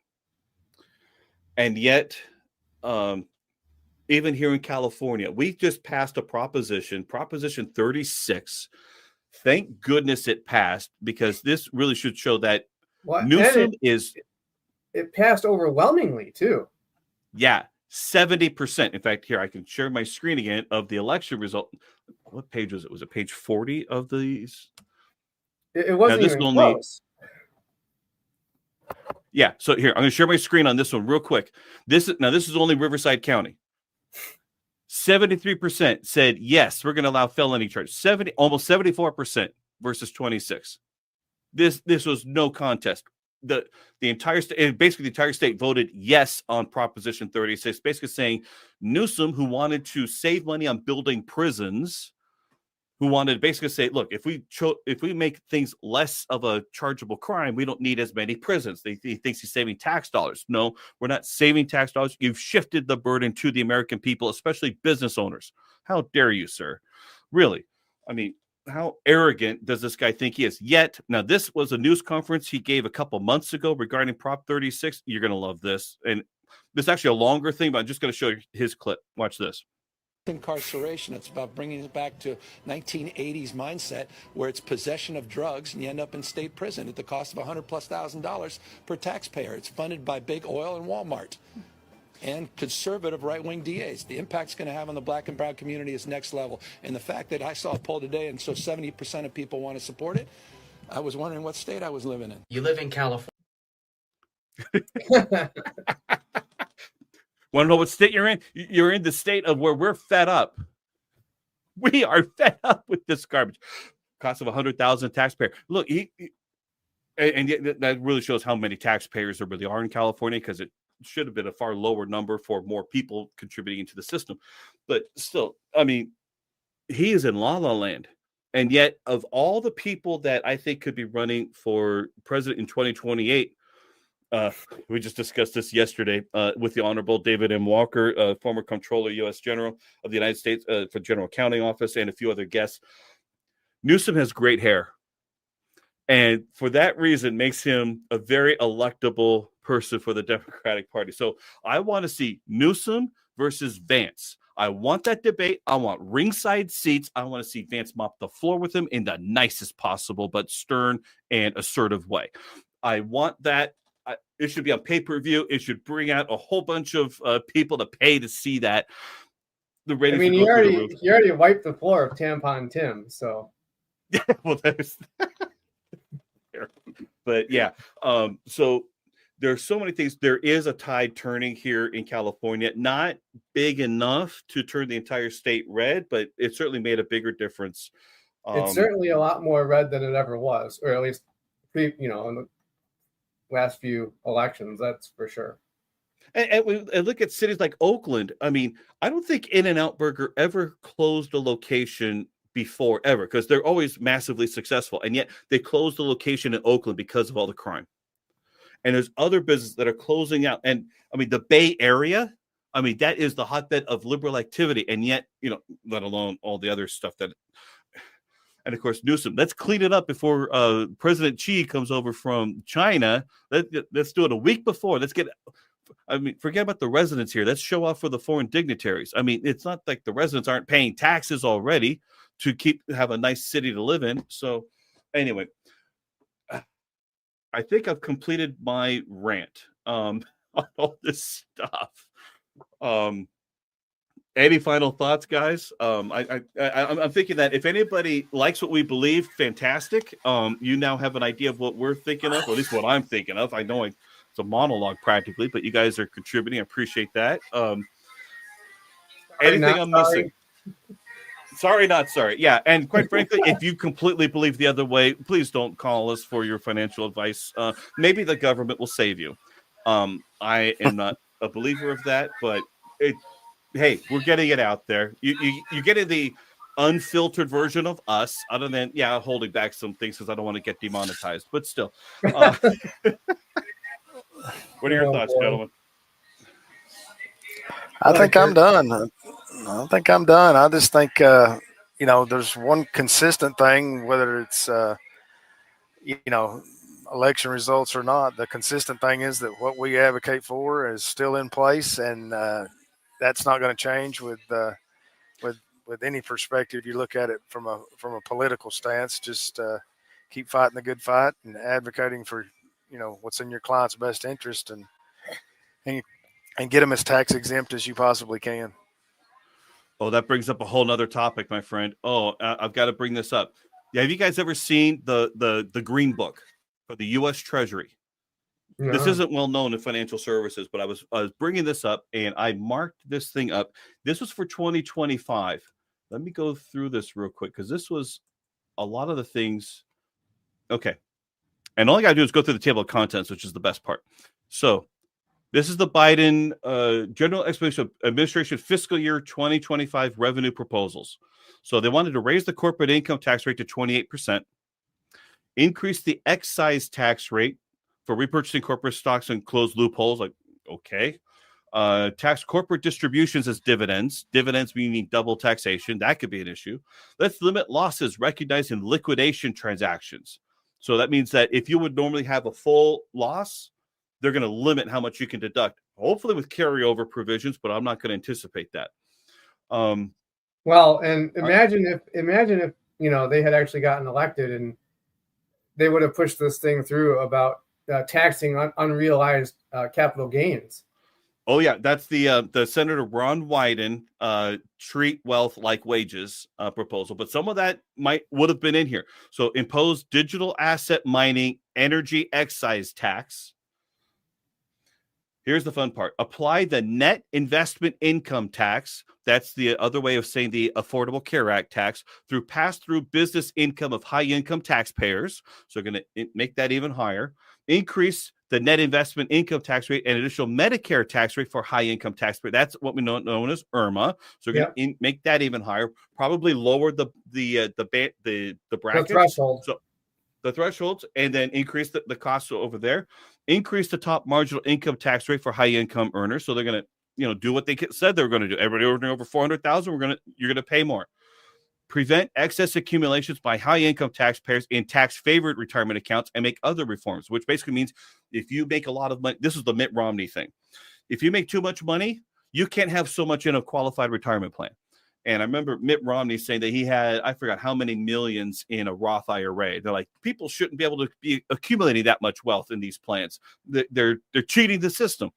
And yet, even here in California, we just passed a Proposition 36. Thank goodness it passed, because this really should show that Newsom it passed overwhelmingly too. Yeah, 70%. In fact, here I can share my screen again of the election result. What page was it? Was it page 40 of these? It wasn't even close. Yeah, so here I'm going to share my screen on this one real quick. This is only Riverside County. 73% said yes, we're going to allow felony charges. Almost 74% versus 26. This was no contest. the entire state, basically the entire state voted yes on Proposition 36, basically saying Newsom, who wanted to save money on building prisons, who wanted to basically say, look, if we make things less of a chargeable crime, we don't need as many prisons. He thinks he's saving tax dollars. No, we're not saving tax dollars. You've shifted the burden to the American people, especially business owners. How dare you, sir? Really? I mean, how arrogant does this guy think he is? Yet, now this was a news conference he gave a couple months ago regarding Prop 36. You're going to love this. And this is actually a longer thing, but I'm just going to show you his clip. Watch this. Incarceration. It's about bringing it back to 1980s mindset where it's possession of drugs and you end up in state prison at the cost of $100,000+ per taxpayer. It's funded by big oil and Walmart and conservative right-wing DAs. The impact's going to have on the black and brown community is next level. And the fact that I saw a poll today and so 70% of people want to support it, I was wondering what state I was living in. You live in California. Want to know what state you're in? You're in the state of where we're fed up. We are fed up with this garbage. Cost of $100,000 taxpayer. Look, and that really shows how many taxpayers there really are in California, because it should have been a far lower number for more people contributing into the system. But still, I mean, he is in La La Land. And yet, of all the people that I think could be running for president in 2028, we just discussed this yesterday with the Honorable David M. Walker, former Comptroller, U.S. General of the United States for General Accounting Office, and a few other guests. Newsom has great hair, and for that reason makes him a very electable person for the Democratic Party. So I want to see Newsom versus Vance. I want that debate. I want ringside seats. I want to see Vance mop the floor with him in the nicest possible but stern and assertive way. I want that. It should be on pay-per-view. It should bring out a whole bunch of people to pay to see that. The ratings. I mean, you already wiped the floor of Tampon Tim, so. Well, there's. But yeah, so there's so many things. There is a tide turning here in California, not big enough to turn the entire state red, but it certainly made a bigger difference. It's certainly a lot more red than it ever was, or at least, in the last few elections, that's for sure. And look at cities like Oakland. I mean, I don't think In-N-Out Burger ever closed a location before, ever, because they're always massively successful. And yet they closed the location in Oakland because of all the crime. And there's other businesses that are closing out. And I mean, the Bay Area, I mean, that is the hotbed of liberal activity. And yet, let alone all the other stuff that. And of course, Newsom, let's clean it up before President Xi comes over from China. Let's do it a week before. Forget about the residents here. Let's show off for the foreign dignitaries. I mean, it's not like the residents aren't paying taxes already to have a nice city to live in. So anyway, I think I've completed my rant on all this stuff. Any final thoughts, guys? I'm thinking that if anybody likes what we believe, fantastic. You now have an idea of what we're thinking of, or at least what I'm thinking of. I know it's a monologue practically, but you guys are contributing. I appreciate that. Anything I'm missing? Sorry, not sorry. Yeah, and quite frankly, if you completely believe the other way, please don't call us for your financial advice. Maybe the government will save you. I am not a believer of that, but hey, we're getting it out there. You're getting the unfiltered version of us, other than, holding back some things because I don't want to get demonetized. But still. What are your thoughts, gentlemen? I think I'm done. I just think, there's one consistent thing, whether it's, election results or not. The consistent thing is that what we advocate for is still in place, and that's not going to change with any perspective. You look at it from a political stance. Just keep fighting the good fight and advocating for what's in your client's best interest, and get them as tax exempt as you possibly can. Oh, that brings up a whole nother topic, my friend. I've got to bring this up. Have you guys ever seen the Green Book for the U.S. Treasury? No. This isn't well known in financial services, but I was bringing this up, and I marked this thing up. This was for 2025. Let me go through this real quick, because this was a lot of the things. Okay. And all you got to do is go through the table of contents, which is the best part. So this is the Biden General Explanation of Administration Fiscal Year 2025 revenue proposals. So they wanted to raise the corporate income tax rate to 28%, increase the excise tax rate for repurchasing corporate stocks and close loopholes. Like, okay. Tax corporate distributions as dividends. Dividends meaning double taxation. That could be an issue. Let's limit losses recognized in liquidation transactions. So that means that if you would normally have a full loss, they're going to limit how much you can deduct, hopefully with carryover provisions, but I'm not going to anticipate that. Well, and imagine if they had actually gotten elected and they would have pushed this thing through about taxing unrealized capital gains. Oh yeah, that's the Senator Ron Wyden treat wealth like wages proposal, but some of that would have been in here. So impose digital asset mining energy excise tax. Here's the fun part. Apply the net investment income tax. That's the other way of saying the Affordable Care Act tax through pass-through business income of high-income taxpayers. So we're going to make that even higher. Increase the net investment income tax rate and additional Medicare tax rate for high-income taxpayers. That's what we know known as IRMA. So we're going to make that even higher. Probably lower the brackets. The threshold. So the thresholds, and then increase the cost over there. Increase the top marginal income tax rate for high income earners. So they're going to, do what they said they were going to do. Everybody earning over 400,000, you're going to pay more. Prevent excess accumulations by high income taxpayers in tax favored retirement accounts and make other reforms, which basically means if you make a lot of money, this is the Mitt Romney thing. If you make too much money, you can't have so much in a qualified retirement plan. And I remember Mitt Romney saying that he had, I forgot how many millions in a Roth IRA. They're like, people shouldn't be able to be accumulating that much wealth in these plans. They're cheating the system.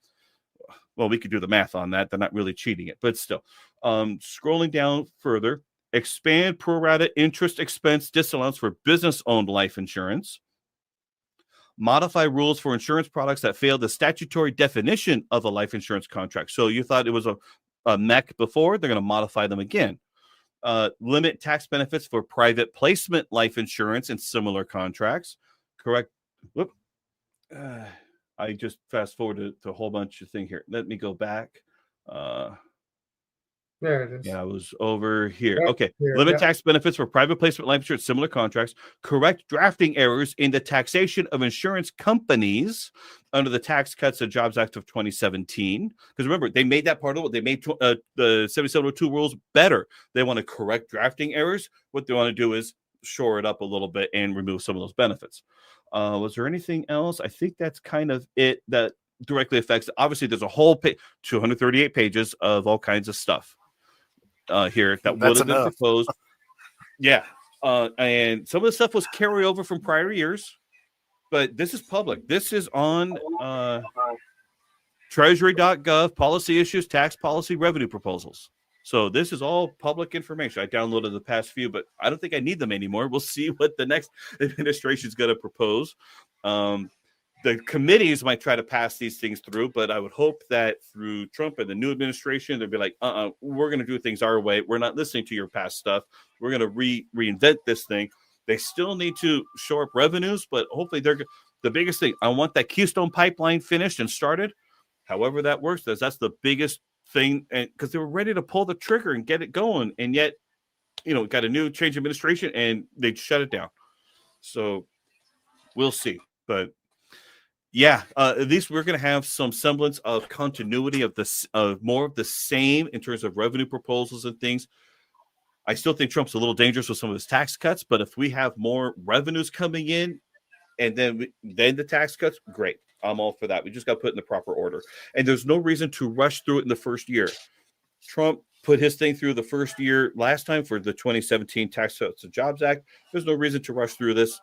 Well, we could do the math on that. They're not really cheating it, but still. Scrolling down further, expand pro rata interest expense disallowance for business-owned life insurance. Modify rules for insurance products that fail the statutory definition of a life insurance contract. So you thought it was a MEC before, they're going to modify them again. Limit tax benefits for private placement life insurance and similar contracts. Correct. Whoop. I just fast forwarded to a whole bunch of things here. Let me go back. There it is. Yeah, I was over here. Yep, Okay. here, Limit yep. tax benefits for private placement life insurance, similar contracts. Correct drafting errors in the taxation of insurance companies under the Tax Cuts and Jobs Act of 2017. Because remember, they made that part of it. They made the 7702 rules better. They want to correct drafting errors. What they want to do is shore it up a little bit and remove some of those benefits. Was there anything else? I think that's kind of it that directly affects. Obviously, there's a whole 238 pages of all kinds of stuff. Here that would have been proposed. Yeah. And some of the stuff was carryover from prior years, but this is public. This is on treasury.gov, policy issues, tax policy, revenue proposals. So this is all public information. I downloaded the past few, but I don't think I need them anymore. We'll see what the next administration is going to propose. The committees might try to pass these things through, but I would hope that through Trump and the new administration, they'll be like, we're going to do things our way. We're not listening to your past stuff. We're going to reinvent this thing. They still need to shore up revenues, but hopefully the biggest thing. I want that Keystone Pipeline finished and started. However that works, that's the biggest thing, and because they were ready to pull the trigger and get it going, and yet, got a new change administration and they shut it down. So we'll see, but. Yeah, at least we're going to have some semblance of continuity of more of the same in terms of revenue proposals and things. I still think Trump's a little dangerous with some of his tax cuts, but if we have more revenues coming in and then the tax cuts, great. I'm all for that. We just got to put it in the proper order. And there's no reason to rush through it in the first year. Trump put his thing through the first year last time for the 2017 Tax Cuts and Jobs Act. There's no reason to rush through this.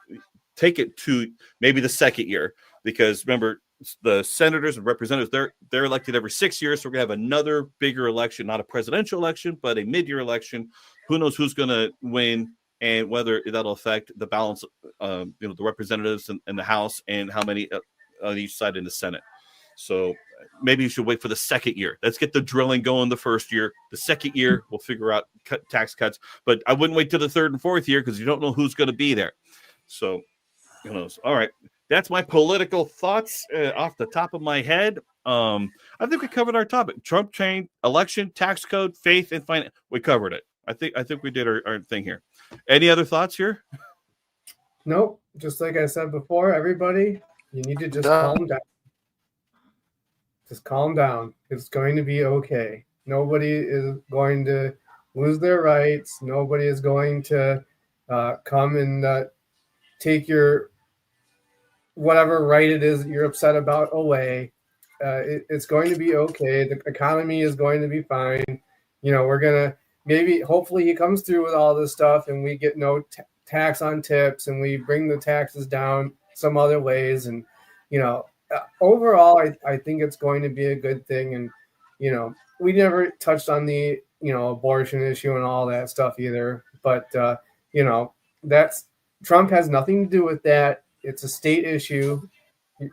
Take it to maybe the second year. Because remember, the senators and representatives, they're elected every 6 years. So we're going to have another bigger election, not a presidential election, but a mid-year election. Who knows who's going to win and whether that'll affect the balance, the representatives in the House and how many on each side in the Senate. So maybe you should wait for the second year. Let's get the drilling going the first year. The second year, we'll figure out tax cuts. But I wouldn't wait till the third and fourth year because you don't know who's going to be there. So who knows? All right. that's my political thoughts off the top of my head. I think we covered our topic: Trump chain, election, tax code, faith, and finance. We covered it. I think we did our thing here. Any other thoughts here? Nope. Just like I said before, everybody, you need to just Done. calm down. Just calm down. It's going to be okay. Nobody is going to lose their rights. Nobody is going to come and take your whatever right it is that you're upset about away. It's going to be okay. The economy is going to be fine. We're going to hopefully he comes through with all this stuff and we get no tax on tips and we bring the taxes down some other ways. And, overall, I think it's going to be a good thing. And, we never touched on the, abortion issue and all that stuff either. But, that's Trump has nothing to do with that. It's a state issue.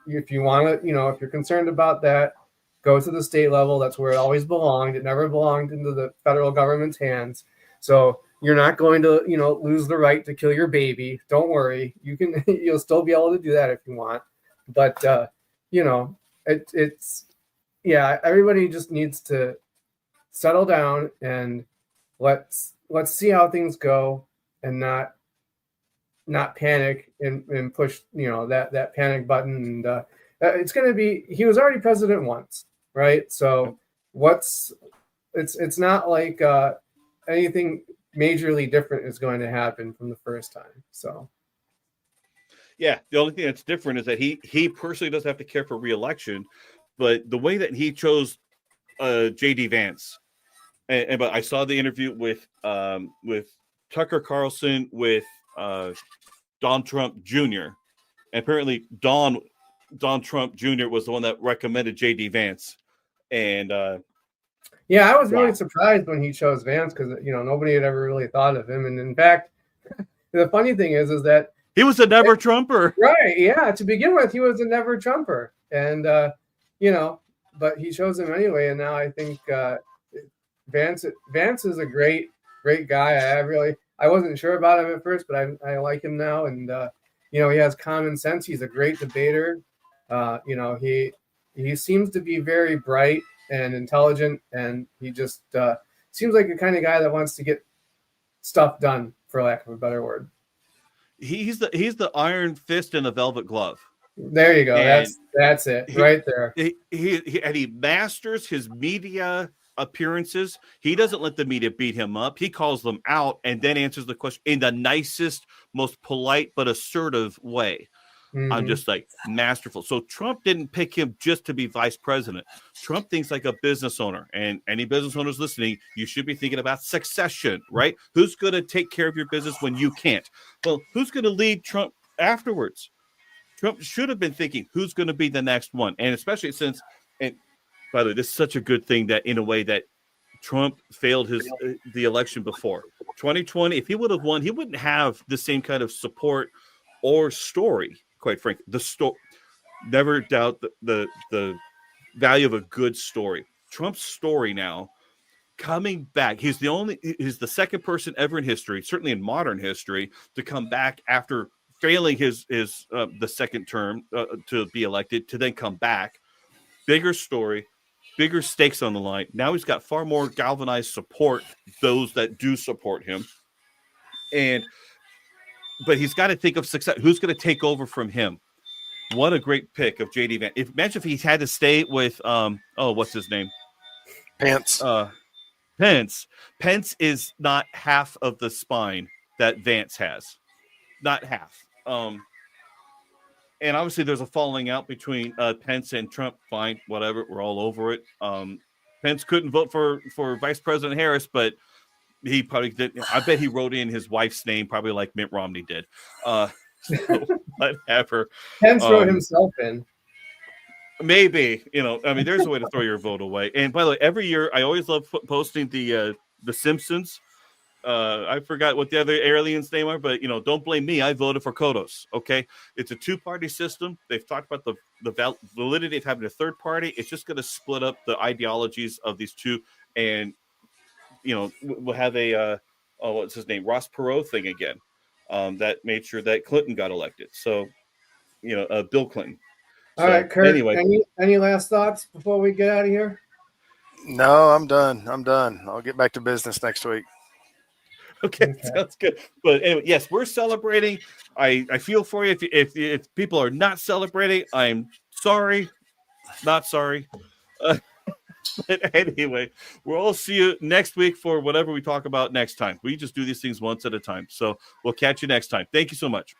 If you want to, if you're concerned about that, go to the state level. That's where it always belonged. It never belonged into the federal government's hands. So you're not going to, lose the right to kill your baby. Don't worry. You'll still be able to do that if you want. But, everybody just needs to settle down and let's see how things go and not panic and push, that panic button. And it's going to be, he was already president once, right? So it's not like anything majorly different is going to happen from the first time. So. Yeah, the only thing that's different is that he personally doesn't have to care for re-election, but the way that he chose J.D. Vance, but I saw the interview with Tucker Carlson with Don Trump Jr. And apparently Don Trump Jr. was the one that recommended J.D. Vance, and I was really surprised when he chose Vance because nobody had ever really thought of him, and in fact, the funny thing is that. He was a never Trumper. Right. Yeah. To begin with, he was a never Trumper. And, but he chose him anyway. And now I think Vance is a great guy. I wasn't sure about him at first, but I like him now. And, he has common sense. He's a great debater. He seems to be very bright and intelligent. And he just seems like the kind of guy that wants to get stuff done, for lack of a better word. He's the iron fist in a velvet glove. There you go. And that's it right there. He masters his media appearances. He doesn't let the media beat him up. He calls them out and then answers the question in the nicest, most polite but assertive way. Mm-hmm. I'm just like masterful. So Trump didn't pick him just to be vice president. Trump thinks like a business owner, and any business owners listening, you should be thinking about succession, right? Who's going to take care of your business when you can't? Well, who's going to lead Trump afterwards? Trump should have been thinking who's going to be the next one. And especially since, and by the way, this is such a good thing that in a way that Trump failed the election before 2020. If he would have won, he wouldn't have the same kind of support or story. Quite frankly, never doubt the value of a good story. Trump's story now coming back. He's the second person ever in history, certainly in modern history, to come back after failing his the second term to be elected, to then come back. Bigger story, bigger stakes on the line. Now he's got far more galvanized support, those that do support him. But he's got to think of success. Who's going to take over from him? What a great pick of J.D. Vance. Imagine if he had to stay with, what's his name? Pence. Pence. Pence is not half of the spine that Vance has. Not half. And obviously there's a falling out between Pence and Trump. Fine, whatever. We're all over it. Pence couldn't vote for Vice President Harris, but he probably did. I bet he wrote in his wife's name, probably like Mitt Romney did. So whatever. Pence wrote himself in. Maybe, there's a way to throw your vote away. And by the way, every year I always love posting the Simpsons. I forgot what the other aliens' name are, but don't blame me. I voted for Kodos. Okay, it's a two-party system. They've talked about the validity of having a third party. It's just going to split up the ideologies of these two, and we'll have a what's his name, Ross Perot thing again, that made sure that Clinton got elected. So Bill Clinton. All So, right, Kurt. anyway. Any last thoughts before we get out of here? No, I'm done. I'll get back to business next week. Okay, sounds good. But anyway, yes, we're celebrating. I feel for you. If people are not celebrating, I'm sorry, not sorry. But anyway, we'll see you next week for whatever we talk about next time. We just do these things once at a time. So we'll catch you next time. Thank you so much.